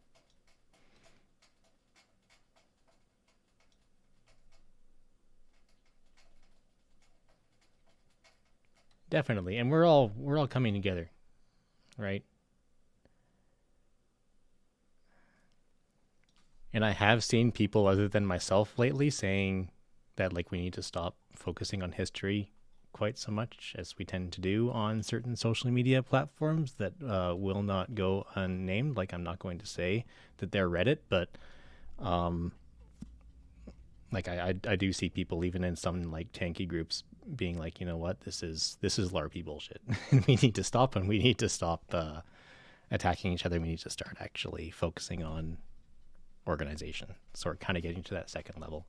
Definitely. And we're all coming together. Right? And I have seen people other than myself lately saying that like we need to stop focusing on history quite so much as we tend to do on certain social media platforms that will not go unnamed. Like, I'm not going to say that they're Reddit, but like I do see people even in some like tanky groups being like, you know what, this is LARPy bullshit. We need to stop, and we need to stop attacking each other. We need to start actually focusing on organization. So we're kind of getting to that second level.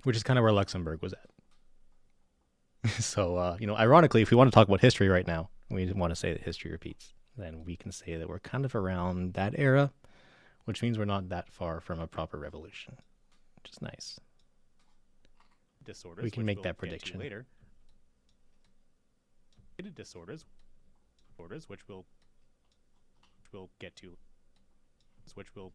Which is kind of where Luxembourg was at. So, you know, ironically, if we want to talk about history right now, we want to say that history repeats, then we can say that we're kind of around that era, which means we're not that far from a proper revolution, which is nice. Disorders, we can make that prediction later. Disorders, which we'll get to, which will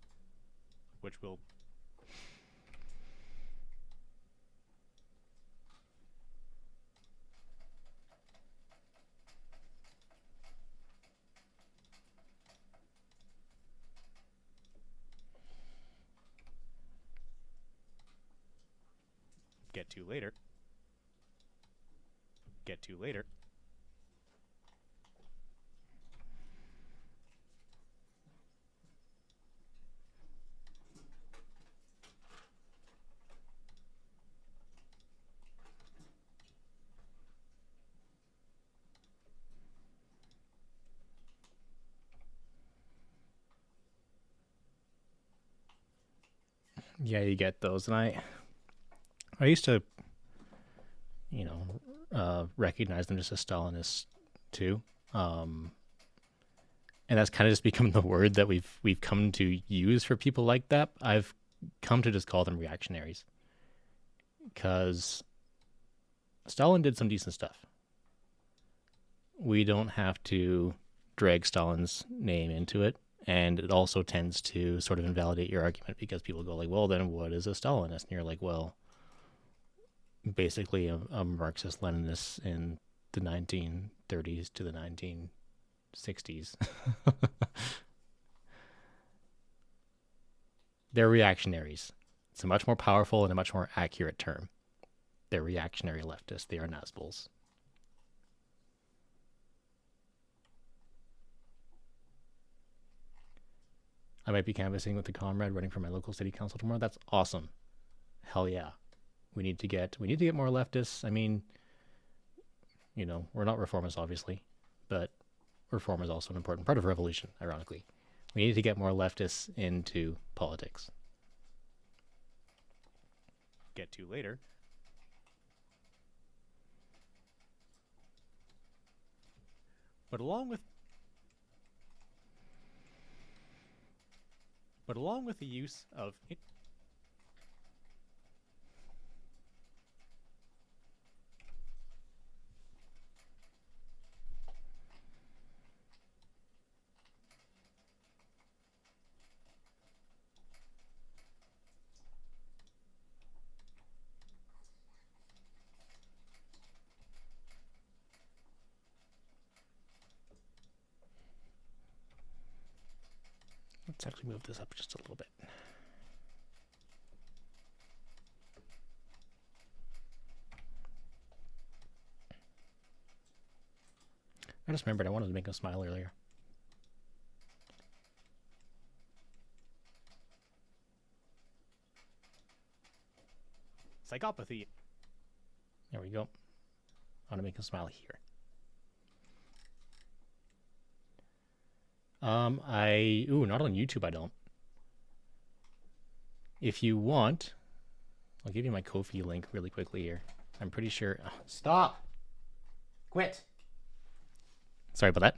get to later. Yeah, you get those. And I used to, you know, recognize them just as Stalinists too. And that's kind of just become the word that we've come to use for people like that. I've come to just call them reactionaries, because Stalin did some decent stuff. We don't have to drag Stalin's name into it. And it also tends to sort of invalidate your argument, because people go like, well, then what is a Stalinist? And you're like, well, basically a Marxist-Leninist in the 1930s to the 1960s. They're reactionaries. It's a much more powerful and a much more accurate term. They're reactionary leftists. They are Nazguls. I might be canvassing with the comrade running for my local city council tomorrow. That's awesome. Hell yeah. We need to get more leftists. I mean, you know, we're not reformists, obviously, but reform is also an important part of revolution, ironically. We need to get more leftists into politics. Get to later. But along with the use of it, let's actually move this up just a little bit. I just remembered I wanted to make him smile earlier. psychopathy. There we go. I want to make him smile here. Not on YouTube, I don't. If you want, I'll give you my Ko-fi link really quickly here. I'm pretty sure. Oh, stop! Quit! Sorry about that.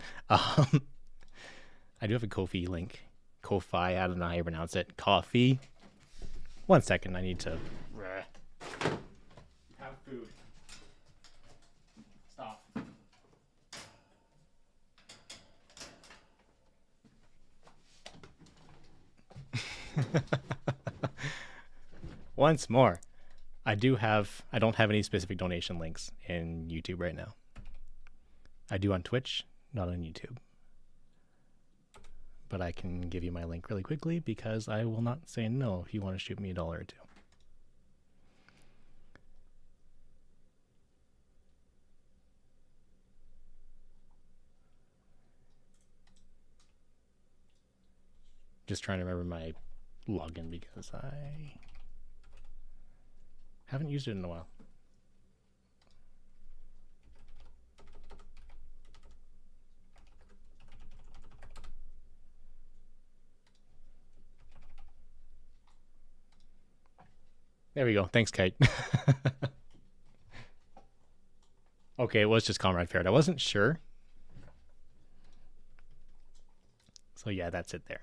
I do have a Ko-fi link. Ko-fi, I don't know how you pronounce it. Coffee. 1 second, I need to have food. Stop. Once more, I don't have any specific donation links in YouTube right now. I do on Twitch, not on YouTube. but I can give you my link really quickly because I will not say no if you want to shoot me $1 or $2. Just trying to remember my login because I haven't used it in a while. There we go. Thanks, Kite. Okay, it was just Comrade Ferret. I wasn't sure. So yeah, that's it there.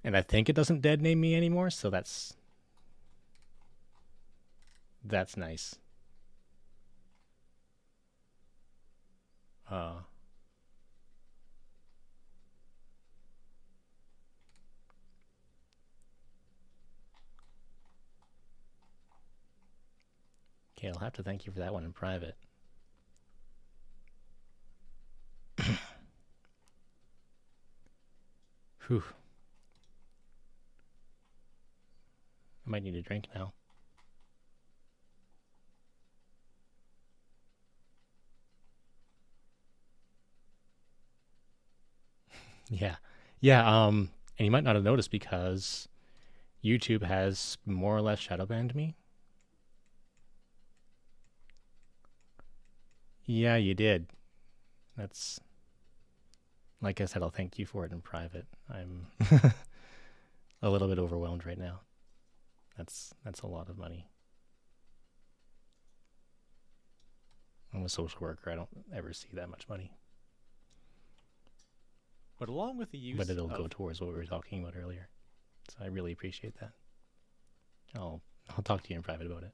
And I think it doesn't dead name me anymore, so that's nice. Okay, I'll have to thank you for that one in private. Whew. I might need a drink now. Yeah. Yeah, and you might not have noticed because YouTube has more or less shadow banned me. Yeah, you did. That's, like I said, I'll thank you for it in private. I'm a little bit overwhelmed right now. That's a lot of money. I'm a social worker. I don't ever see that much money. But along with the use But it'll go towards what we were talking about earlier. So I really appreciate that. I'll talk to you in private about it.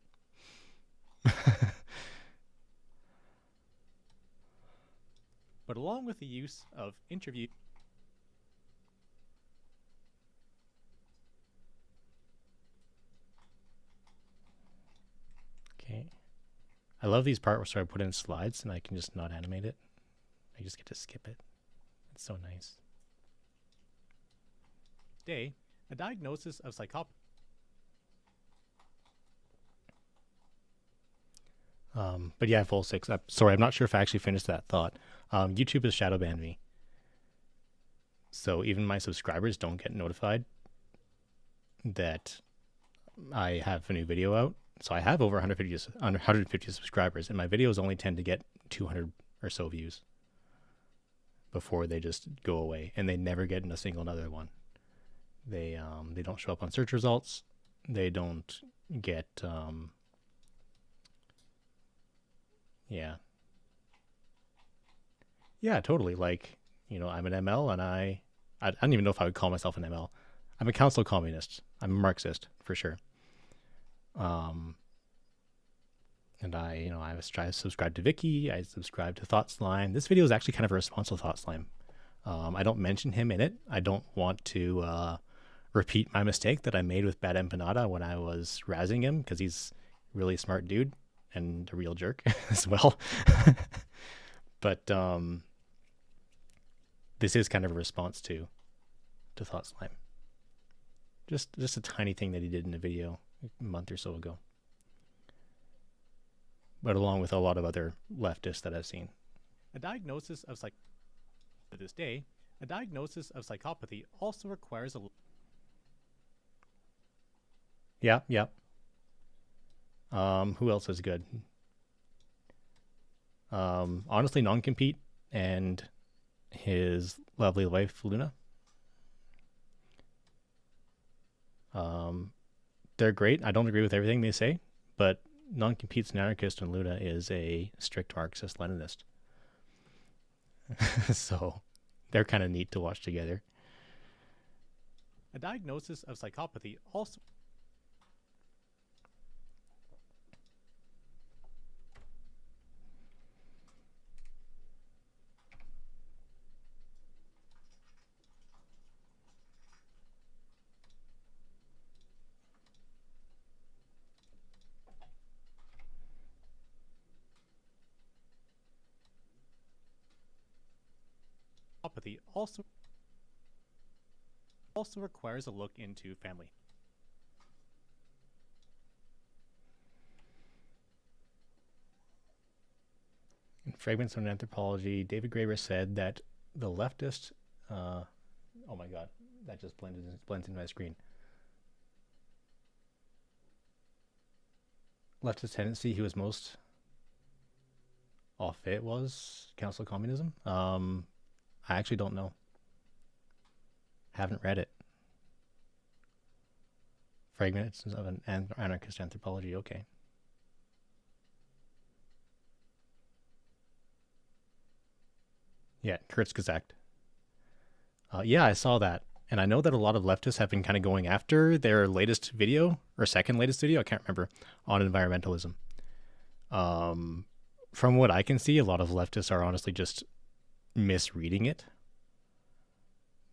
But along with the use of interview. Okay. I love these parts where I put in slides and I can just not animate it. I just get to skip it. It's so nice. Day, a diagnosis of psychopathy. But yeah, full 6. Sorry, I'm not sure if I actually finished that thought. YouTube has shadow banned me. So even my subscribers don't get notified that I have a new video out. So I have over 150 subscribers, and my videos only tend to get 200 or so views before they just go away, and they never get in a single another one. They don't show up on search results. They don't get yeah, totally. Like, you know, I'm an ML, and I don't even know if I would call myself an ML. I'm a council communist. I'm a Marxist for sure. And I subscribe to Vicky. I subscribe to Thought Slime. This video is actually kind of a response to Thought Slime. I don't mention him in it. I don't want to repeat my mistake that I made with Bad Empanada when I was razzing him, because he's a really smart dude and a real jerk as well. But this is kind of a response to Thought Slime. Just a tiny thing that he did in a video a month or so ago. But along with a lot of other leftists that I've seen. A diagnosis of to this day, a diagnosis of psychopathy also requires a. Yeah. Who else is good? Honestly, Non-Compete and his lovely wife Luna. They're great. I don't agree with everything they say, but Non-Compete's an anarchist and Luna is a strict Marxist-Leninist. So they're kind of neat to watch together. A diagnosis of psychopathy also. Empathy also requires a look into family. In Fragments on Anthropology, David Graeber said that the leftist, oh my god, that just blends into my screen. Leftist tendency he was most off it was Council of Communism. I actually don't know. Haven't read it. Fragments of an Anarchist Anthropology, okay. Yeah, Kurzgesagt. Yeah, I saw that. And I know that a lot of leftists have been kind of going after their latest video, or second latest video, I can't remember, on environmentalism. From what I can see, a lot of leftists are honestly just misreading it.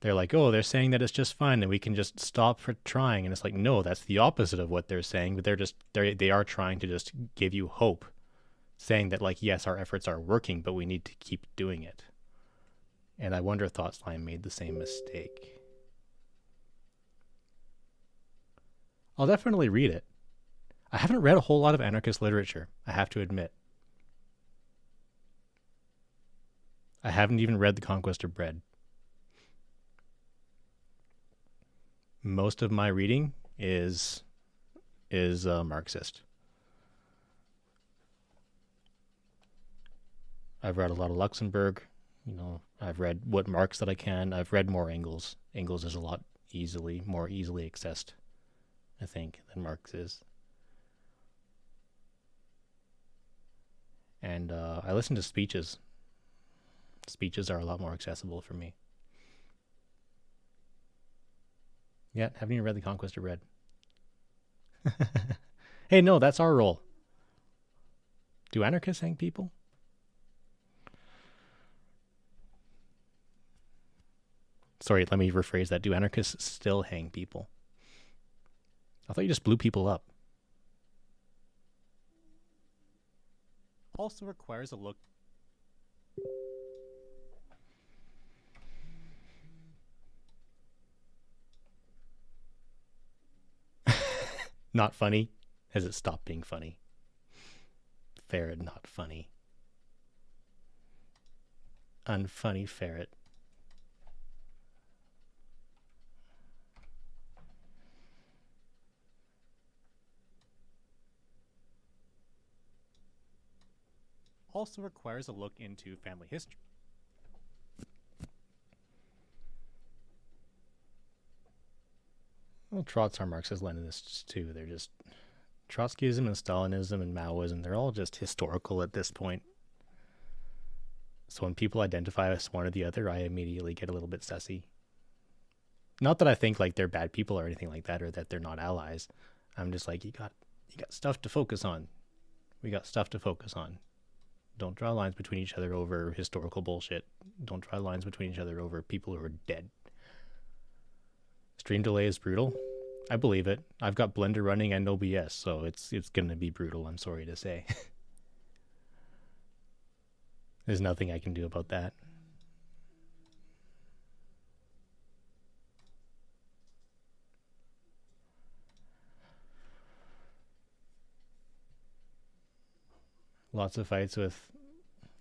They're like, oh, they're saying that it's just fine and we can just stop for trying. And it's like, no, that's the opposite of what they're saying. But they are trying to just give you hope, saying that, like, yes, our efforts are working, but we need to keep doing it. And I wonder if ThoughtSlime made the same mistake. I'll definitely read it. I haven't read a whole lot of anarchist literature, I have to admit. I haven't even read The Conquest of Bread. Most of my reading is Marxist. I've read a lot of Luxemburg. You know, I've read what Marx that I can. I've read more Engels. Engels is a lot more easily accessed, I think, than Marx is. And I listen to speeches. Speeches are a lot more accessible for me. Yeah, haven't even read The Conquest of Bread. Hey, no, that's our role. Do anarchists hang people? Sorry, let me rephrase that. Do anarchists still hang people? I thought you just blew people up. Also requires a look. Not funny? Has it stopped being funny? Ferret, not funny. Unfunny ferret. Also requires a look into family history. Well, Trots are Marxist-Leninists too. They're just Trotskyism and Stalinism and Maoism. They're all just historical at this point. So when people identify as one or the other, I immediately get a little bit sussy. Not that I think like they're bad people or anything like that, or that they're not allies. I'm just like, you got stuff to focus on. We got stuff to focus on. Don't draw lines between each other over historical bullshit. Don't draw lines between each other over people who are dead. Stream delay is brutal. I believe it. I've got Blender running and OBS, so it's going to be brutal, I'm sorry to say. There's nothing I can do about that. Lots of fights with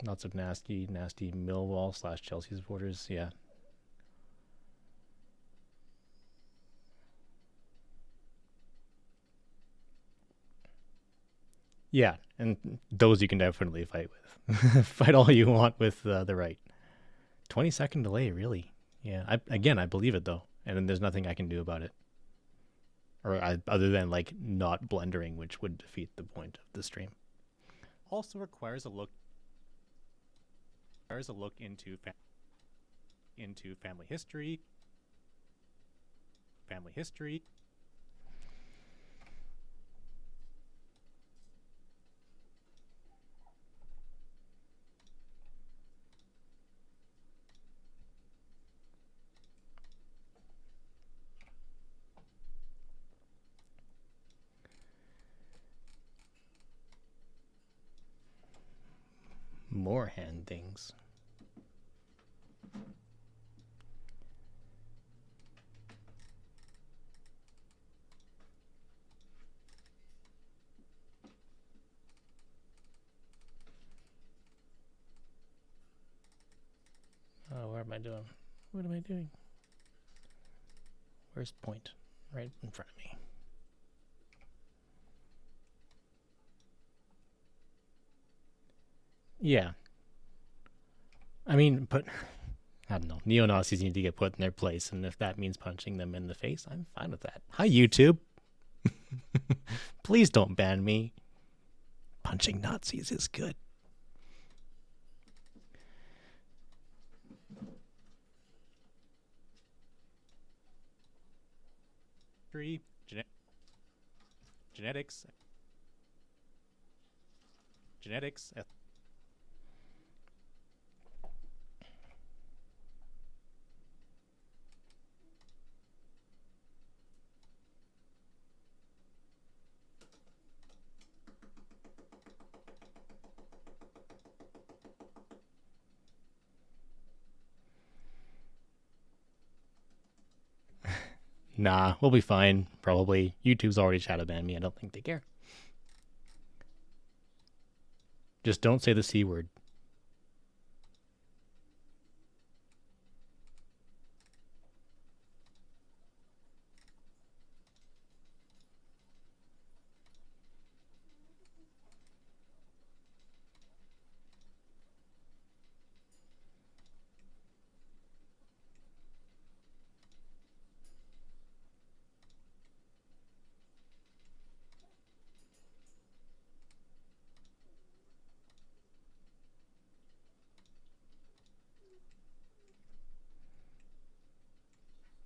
lots of nasty Millwall / Chelsea supporters. Yeah. Yeah, and those you can definitely fight with. Fight all you want with the right. 20-second delay, really? Yeah. I believe it though, and then there's nothing I can do about it, other than like not blendering, which would defeat the point of the stream. Also requires a look into family history. Family history. More hand things. am I doing? What am I doing? Where's point? Right in front of me. Yeah. I mean, but I don't know. Neo-Nazis need to get put in their place, and if that means punching them in the face, I'm fine with that. Hi, YouTube. Please don't ban me. Punching Nazis is good. Genetics. Nah, we'll be fine, probably. YouTube's already shadow banned me. I don't think they care. Just don't say the C word.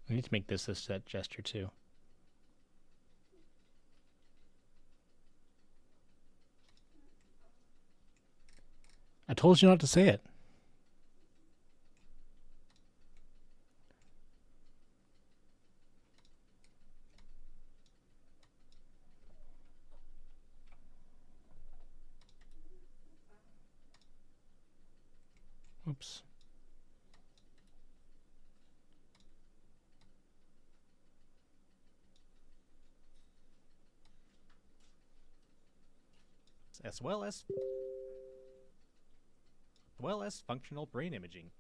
I need to make this a set gesture too. I told you not to say it. Oops. As well as functional brain imaging.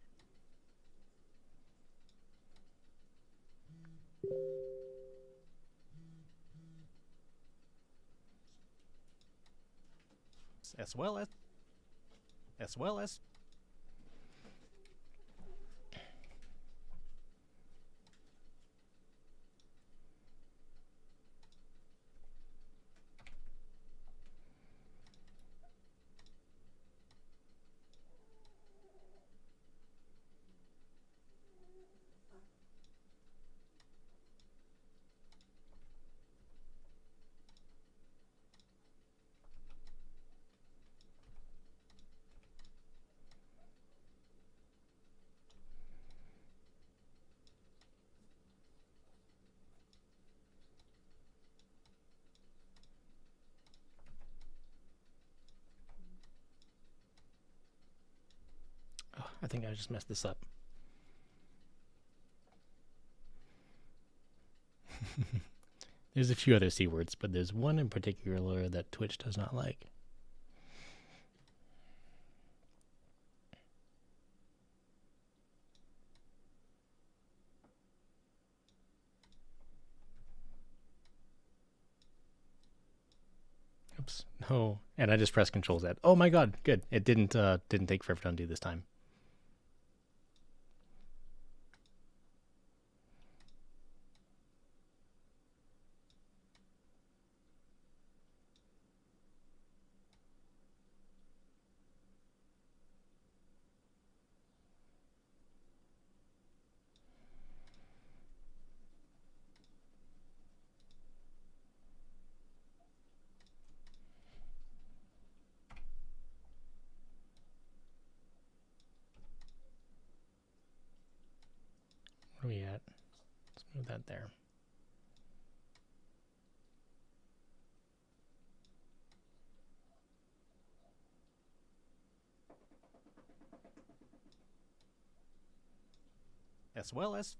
As well as I think I just messed this up. There's a few other C words, but there's one in particular that Twitch does not like. Oops. No. And I just pressed Control Z. Oh my god, good. It didn't take forever to undo this time. Where are we at? Let's move that there. As well as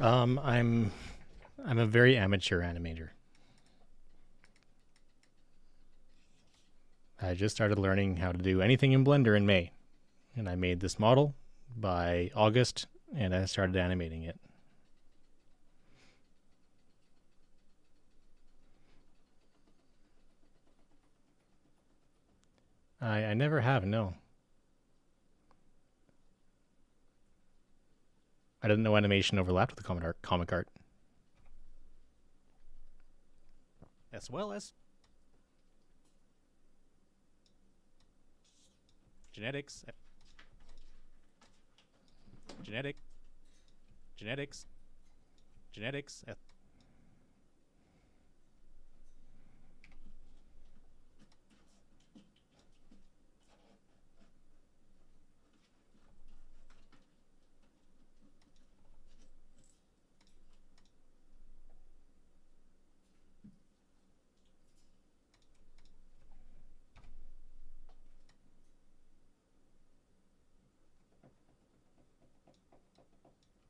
I'm a very amateur animator. I just started learning how to do anything in Blender in May. And I made this model by August, and I started animating it. I never have, no. I didn't know animation overlapped with the comic art. As well as genetics,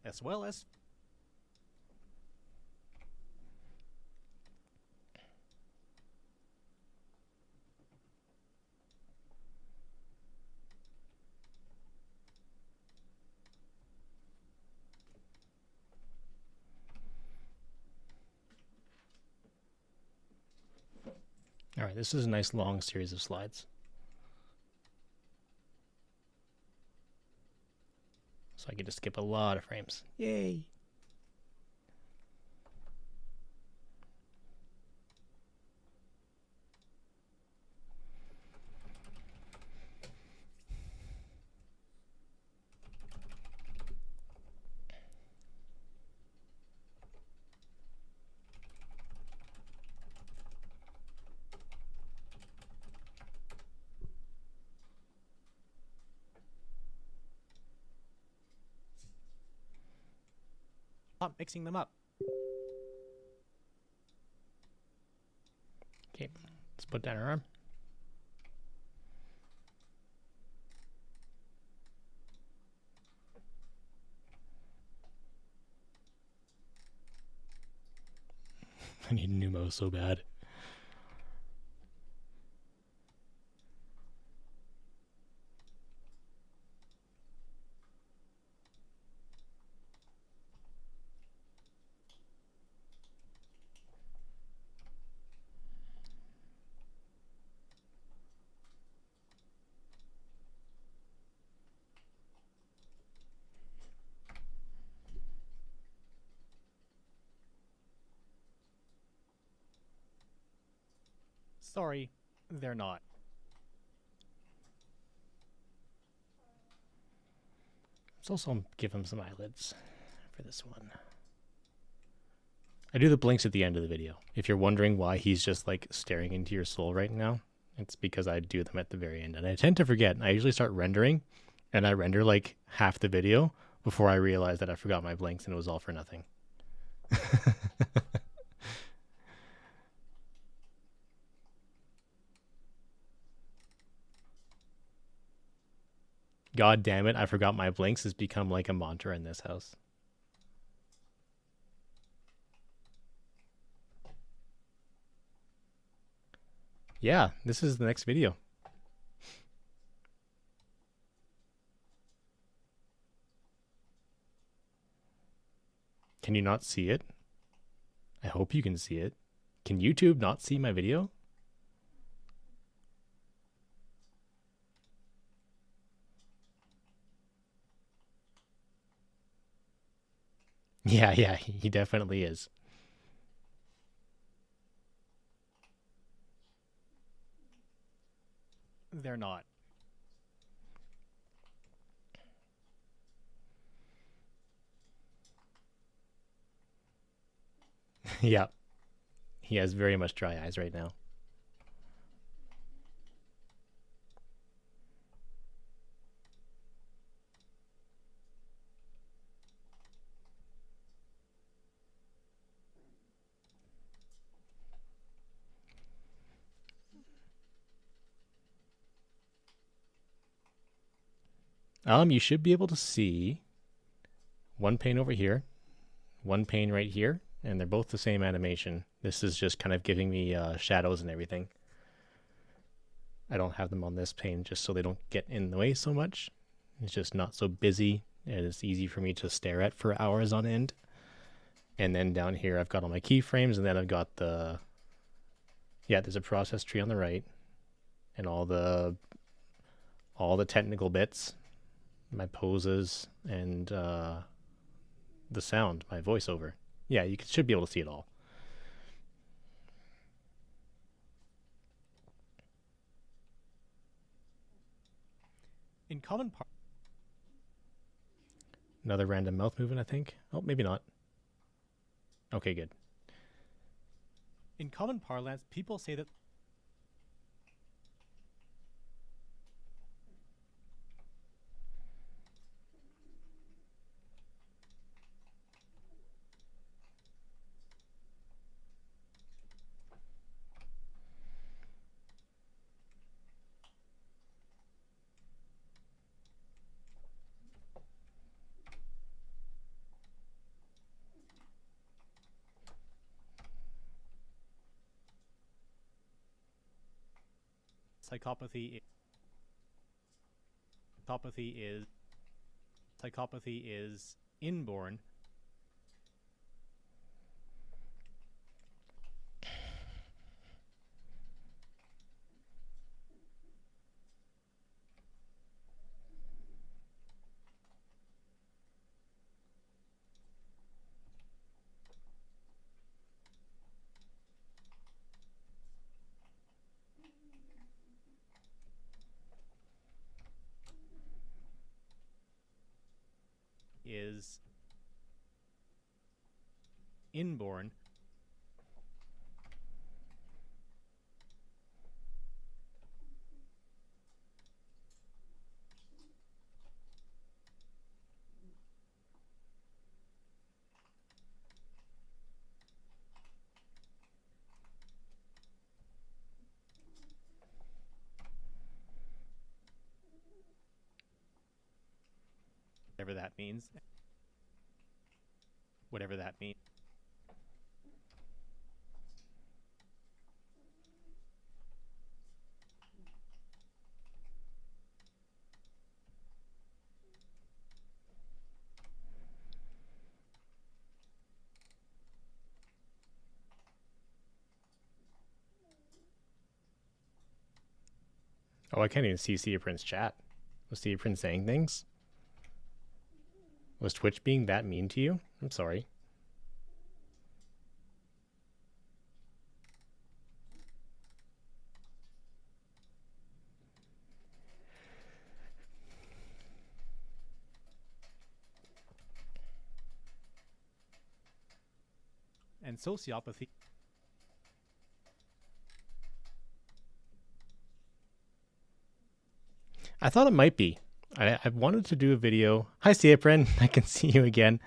as well as All right, this is a nice long series of slides. So I get to skip a lot of frames. Yay! stop mixing them up. Okay, let's put down our arm. I need Numo so bad. Sorry, they're not. Let's also give him some eyelids for this one. I do the blinks at the end of the video. If you're wondering why he's just like staring into your soul right now, it's because I do them at the very end. And I tend to forget. I usually start rendering, and I render like half the video before I realize that I forgot my blinks and it was all for nothing. God damn it, I forgot my blinks has become like a mantra in this house. Yeah, this is the next video. Can you not see it? I hope you can see it. Can YouTube not see my video? Yeah, he definitely is. They're not. Yeah. He has very much dry eyes right now. You should be able to see one pane over here, one pane right here, and they're both the same animation. This is just kind of giving me shadows and everything. I don't have them on this pane just so they don't get in the way so much. It's just not so busy, and it's easy for me to stare at for hours on end. And then down here, I've got all my keyframes, and then I've got there's a process tree on the right, and all the technical bits, my poses, and the sound, my voiceover. Yeah, you should be able to see it all. In common par Another random mouth movement, I think. Oh, maybe not. Okay, good. in common parlance, people say that psychopathy is inborn. Is inborn. Whatever that means. Whatever that means. Oh, I can't even see Sia Prince chat. Was Sia Prince saying things? Was Twitch being that mean to you? I'm sorry. And sociopathy. I thought it might be. I wanted to do a video. Hi, Siaprin. I can see you again.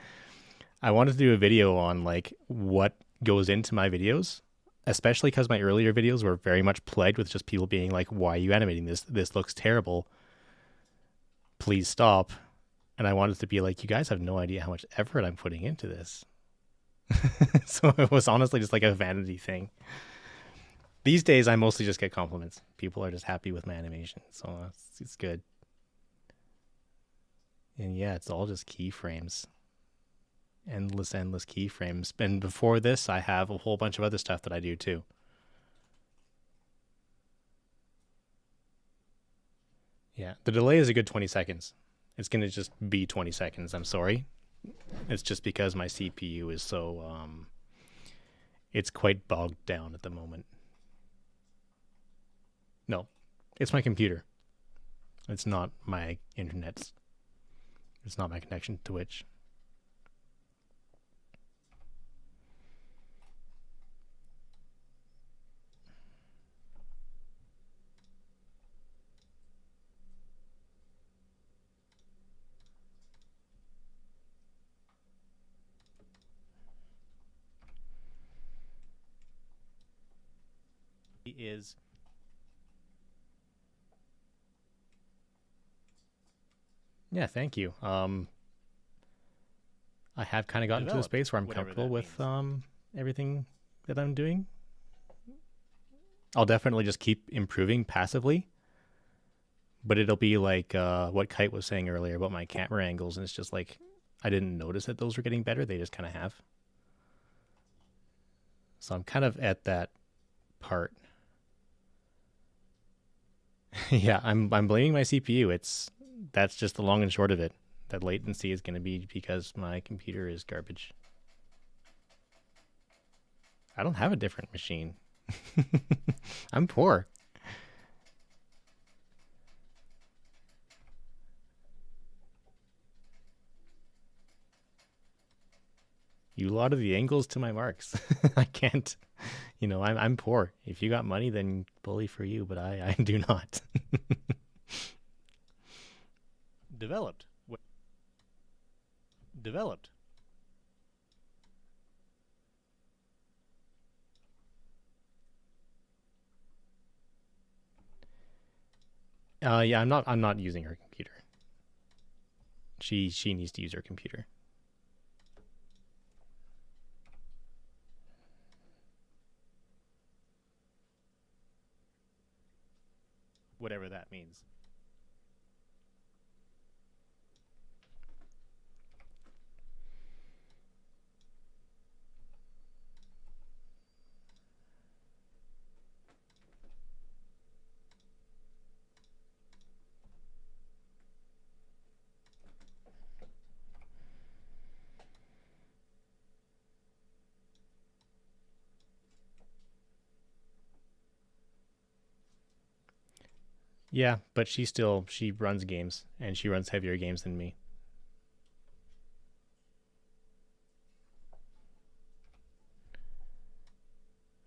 I wanted to do a video on like what goes into my videos, especially because my earlier videos were very much plagued with just people being like, "Why are you animating this? This looks terrible. Please stop." And I wanted to be like, "You guys have no idea how much effort I'm putting into this." So it was honestly just like a vanity thing. These days, I mostly just get compliments. People are just happy with my animation, so it's good. And yeah, it's all just keyframes. Endless keyframes. And before this, I have a whole bunch of other stuff that I do too. Yeah, the delay is a good 20 seconds. It's going to just be 20 seconds. I'm sorry. It's just because my CPU is so, it's quite bogged down at the moment. No, it's my computer. It's not my internet. It's not my connection to Twitch. Is yeah, thank you. I have kind of gotten to a space where I'm comfortable with everything that I'm doing. I'll definitely just keep improving passively, but it'll be like what Kite was saying earlier about my camera angles, and it's just like I didn't notice that those were getting better. They just kind of have. So I'm kind of at that part. Yeah, I'm blaming my CPU. That's just the long and short of it. That latency is going to be because my computer is garbage. I don't have a different machine. I'm poor. You lot of the angles to my marks. I can't. I'm poor. If you got money, then bully for you, but I do not. Developed. Developed. Yeah, I'm not using her computer. She needs to use her computer. Whatever that means. Yeah, but she runs games and she runs heavier games than me.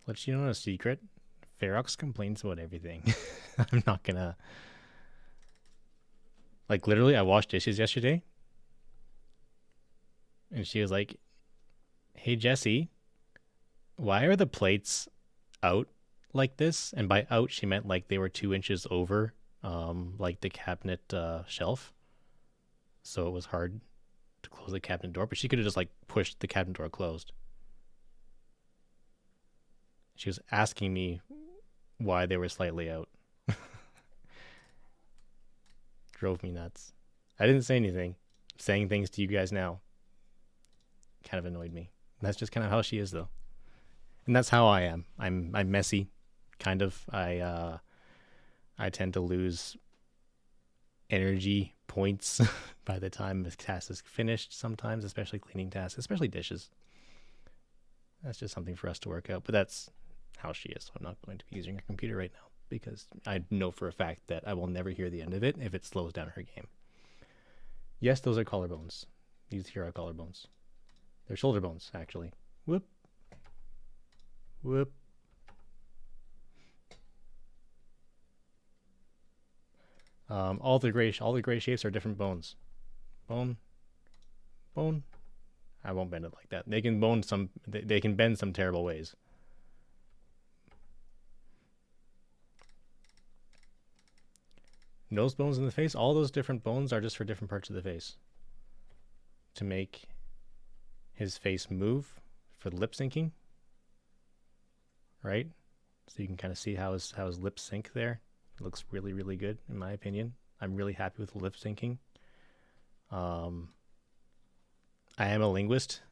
Let you know a secret. Ferox complains about everything. I'm not gonna like literally I washed dishes yesterday and she was like, "Hey Jesse, why are the plates out like this?" And by out she meant like they were 2 inches over like the cabinet shelf. So it was hard to close the cabinet door, but she could have just like pushed the cabinet door closed. She was asking me why they were slightly out. Drove me nuts. I didn't say anything. Saying things to you guys now kind of annoyed me. That's just kind of how she is though. And that's how I am. I'm messy, kind of. I tend to lose energy points by the time the task is finished sometimes, especially cleaning tasks, especially dishes. That's just something for us to work out. But that's how she is. So I'm not going to be using her computer right now because I know for a fact that I will never hear the end of it if it slows down her game. Yes, those are collarbones. These here are collarbones. They're shoulder bones, actually. Whoop. Whoop. All the gray shapes are different bones. Bone, bone. I won't bend it like that. They can bone some. They can bend some terrible ways. Nose bones in the face. All those different bones are just for different parts of the face. To make his face move for the lip syncing, right? So you can kind of see how his lips sync there. It looks really, really good in my opinion. I'm really happy with the lip syncing. Um, I am a linguist.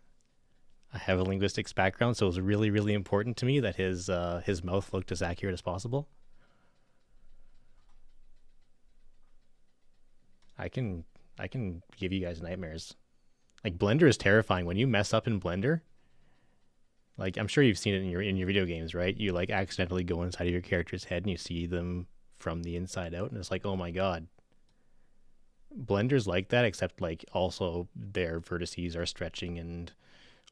I have a linguistics background, so it was really, really important to me that his mouth looked as accurate as possible. I can I can give you guys nightmares. Like Blender is terrifying. When you mess up in Blender, like I'm sure you've seen it in your video games, right? You like accidentally go inside of your character's head and you see them from the inside out, and it's like, oh my god. Blender's like that, except like also their vertices are stretching and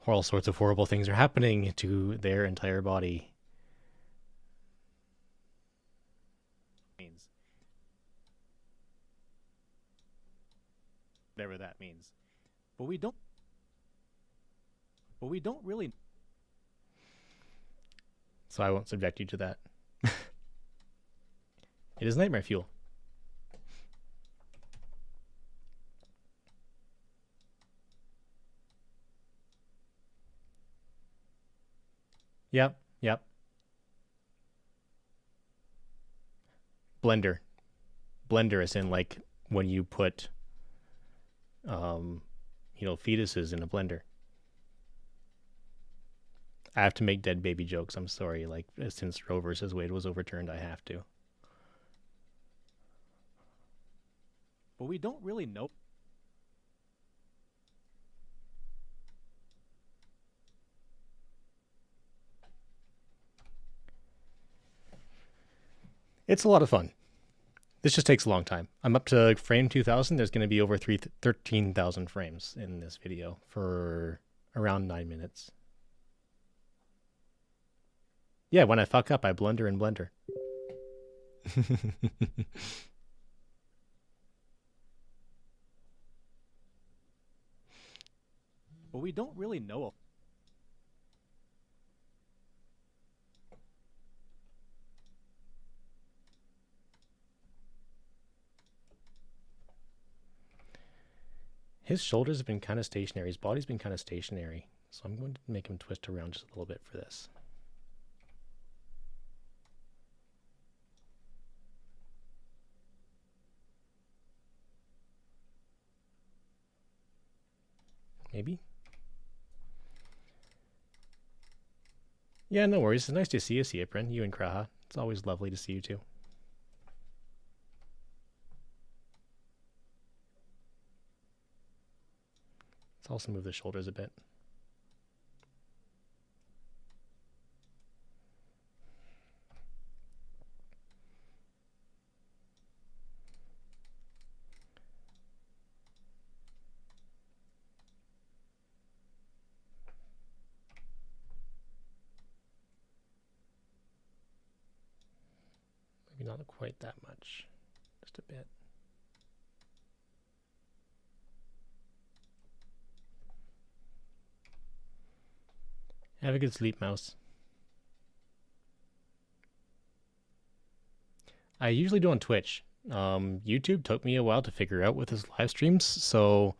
all sorts of horrible things are happening to their entire body. Means. Whatever that means. But we don't. But we don't really. So I won't subject you to that. It is nightmare fuel. Yep, yep. Blender. Blender, as in like when you put, fetuses in a blender. I have to make dead baby jokes. I'm sorry. Like, since Roe versus Wade was overturned, I have to. But we don't really know. It's a lot of fun. This just takes a long time. I'm up to frame 2000. There's going to be over 13,000 frames in this video for around 9 minutes. Yeah, when I fuck up, I blunder in Blender. But we don't really know. His shoulders have been kind of stationary. His body's been kind of stationary. So I'm going to make him twist around just a little bit for this. Maybe? Yeah, no worries. It's nice to see you, Siaprin. You and Kraha. It's always lovely to see you too. Let's also move the shoulders a bit. Maybe not quite that much. Just a bit. Have a good sleep, mouse. I usually do on Twitch. YouTube took me a while to figure out with his live streams, so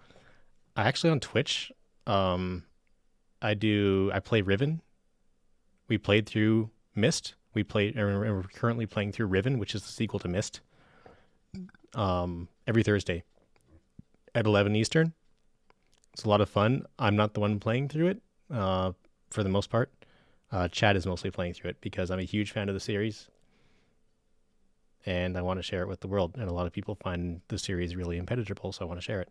I actually on Twitch, I play Riven. We played through Myst. We're currently playing through Riven, which is the sequel to Myst. Every Thursday at 11 Eastern. It's a lot of fun. I'm not the one playing through it, for the most part. Chad is mostly playing through it because I'm a huge fan of the series. And I want to share it with the world. And a lot of people find the series really impenetrable, so I want to share it.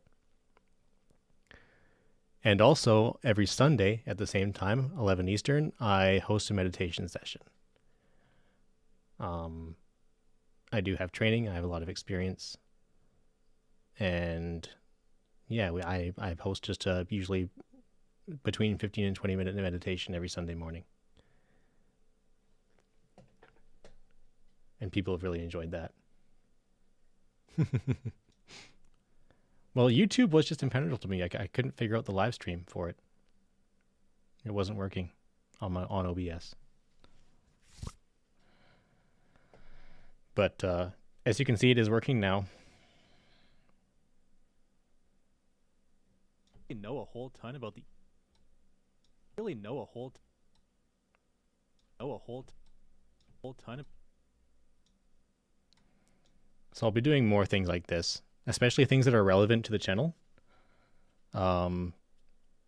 And also, every Sunday at the same time, 11 Eastern, I host a meditation session. I do have training. I have a lot of experience. And yeah, I host just usually between 15 and 20 minute meditation every Sunday morning. And people have really enjoyed that. Well, YouTube was just impenetrable to me. I couldn't figure out the live stream for it. It wasn't working on OBS. But as you can see, it is working now. Know a whole ton about the. Really know a whole. Know a whole ton of. So I'll be doing more things like this, especially things that are relevant to the channel.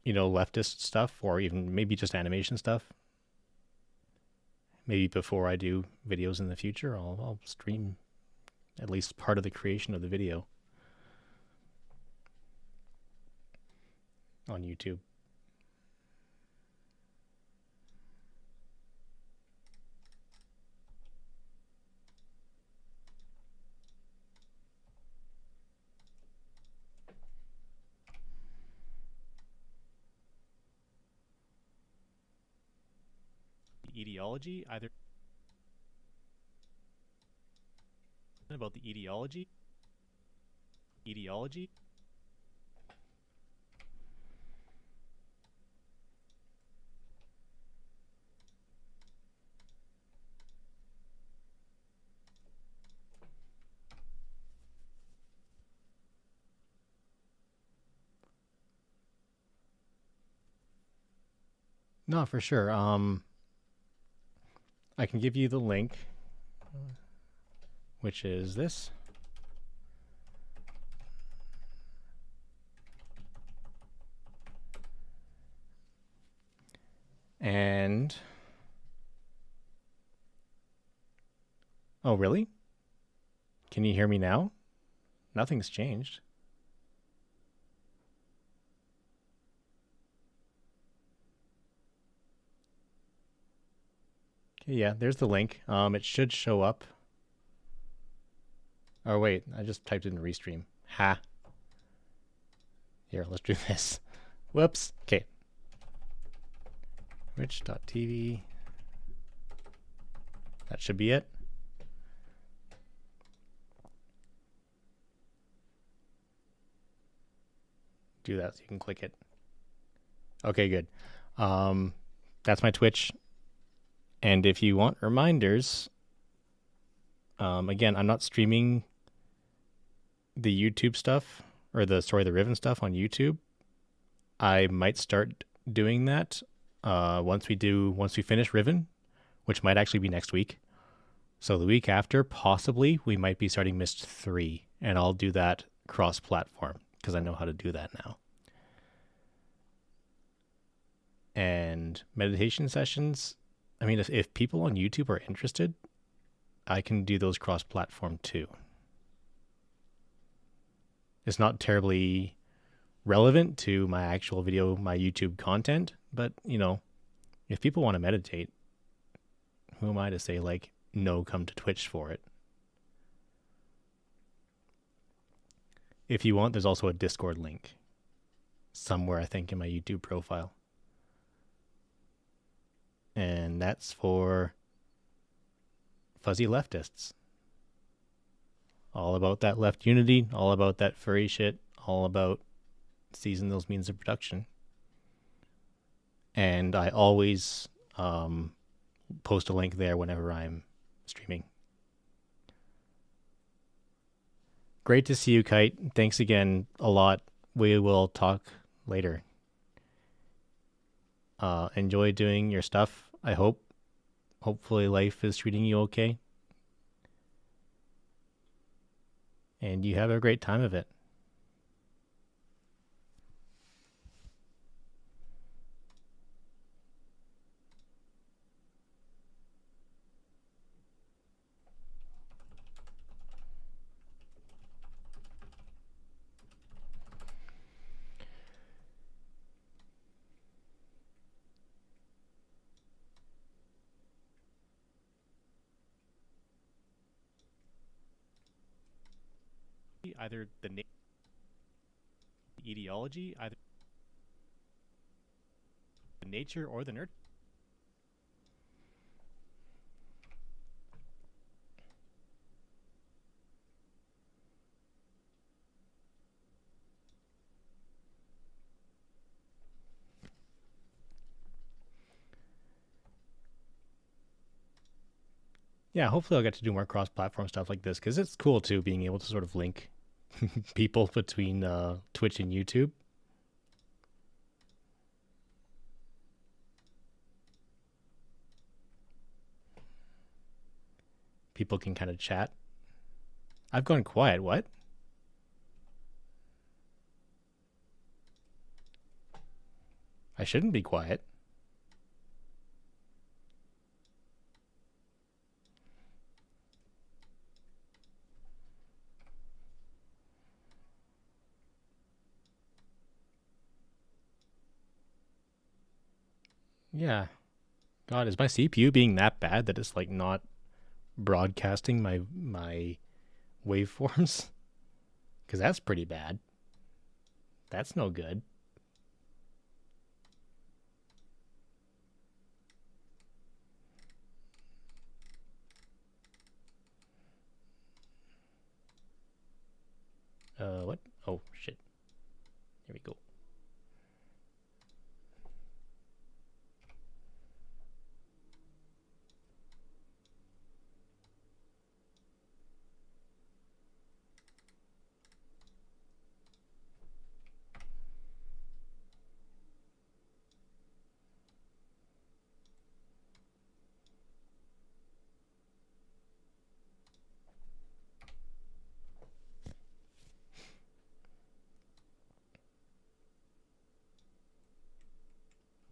Leftist stuff, or even maybe just animation stuff. Maybe before I do videos in the future, I'll stream at least part of the creation of the video on YouTube. Etiology, either about the etiology. No, for sure. I can give you the link, which is this. Oh, really? Can you hear me now? Nothing's changed. Okay, yeah, there's the link. It should show up. Oh, wait, I just typed it in Restream. Ha. Here, let's do this. Whoops. Okay. Twitch.tv. That should be it. Do that so you can click it. Okay, good. That's my Twitch. And if you want reminders, again, I'm not streaming the YouTube stuff or the Story of the Riven stuff on YouTube. I might start doing that once we finish Riven, which might actually be next week. So the week after, possibly, we might be starting Mist 3, and I'll do that cross-platform because I know how to do that now. And meditation sessions, I mean, if people on YouTube are interested, I can do those cross-platform too. It's not terribly relevant to my actual video, my YouTube content, but, you know, if people want to meditate, who am I to say, like, no, come to Twitch for it? If you want, there's also a Discord link somewhere, I think, in my YouTube profile. And that's for fuzzy leftists. All about that left unity, all about that furry shit, all about seizing those means of production. And I always post a link there whenever I'm streaming. Great to see you, Kite. Thanks again a lot. We will talk later. Enjoy doing your stuff, I hope. Hopefully life is treating you okay. And you have a great time of it. Either the etiology, either the nature or the nurture. Yeah, hopefully I'll get to do more cross-platform stuff like this because it's cool too, being able to sort of link people between Twitch and YouTube. People can kind of chat. I've gone quiet. What? I shouldn't be quiet. Yeah. God, is my CPU being that bad that it's like not broadcasting my waveforms? Because that's pretty bad. That's no good. What? Oh, shit. Here we go.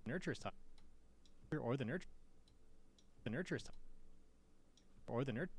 Nurture side. Or the nurture. The nurture side. Or the nurture.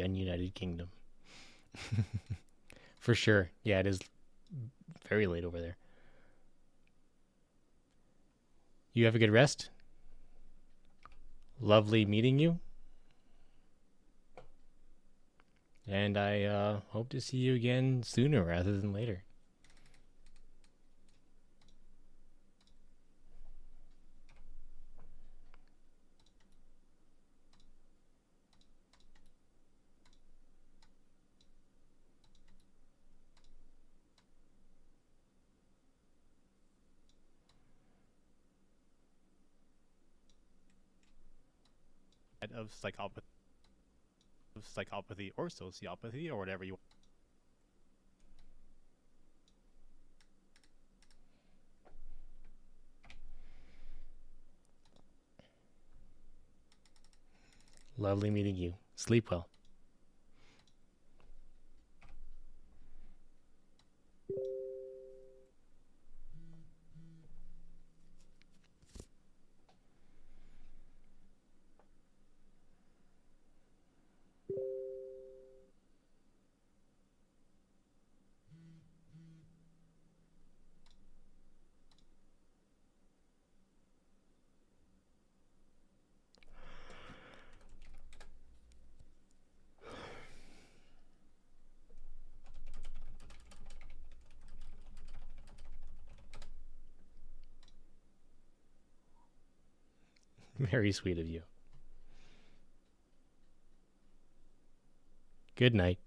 ununited kingdom. For sure. Yeah, it is very late over there. You have a good rest. Lovely meeting you. And I hope to see you again sooner rather than later. Of psychopathy or sociopathy or whatever you. Lovely meeting you. Sleep well. Very sweet of you. Good night.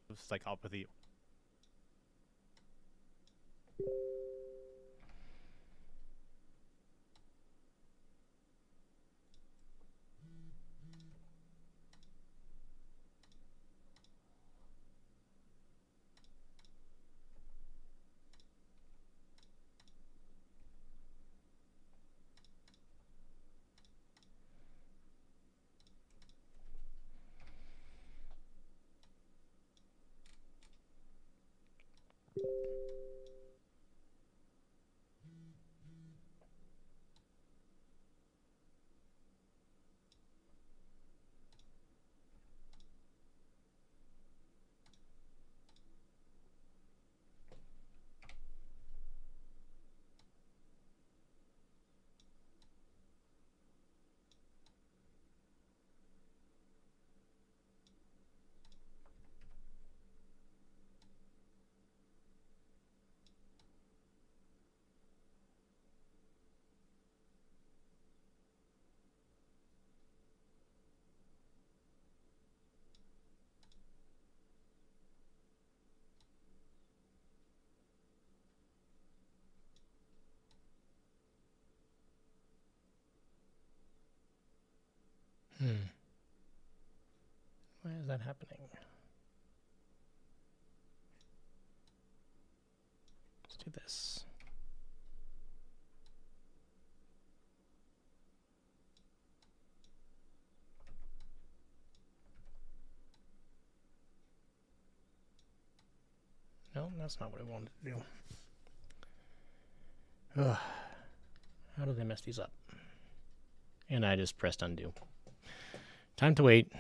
Of psychopathy. Why is that happening? Let's do this. No, that's not what I wanted to do. Ugh. How did I mess these up? And I just pressed undo. Time to wait.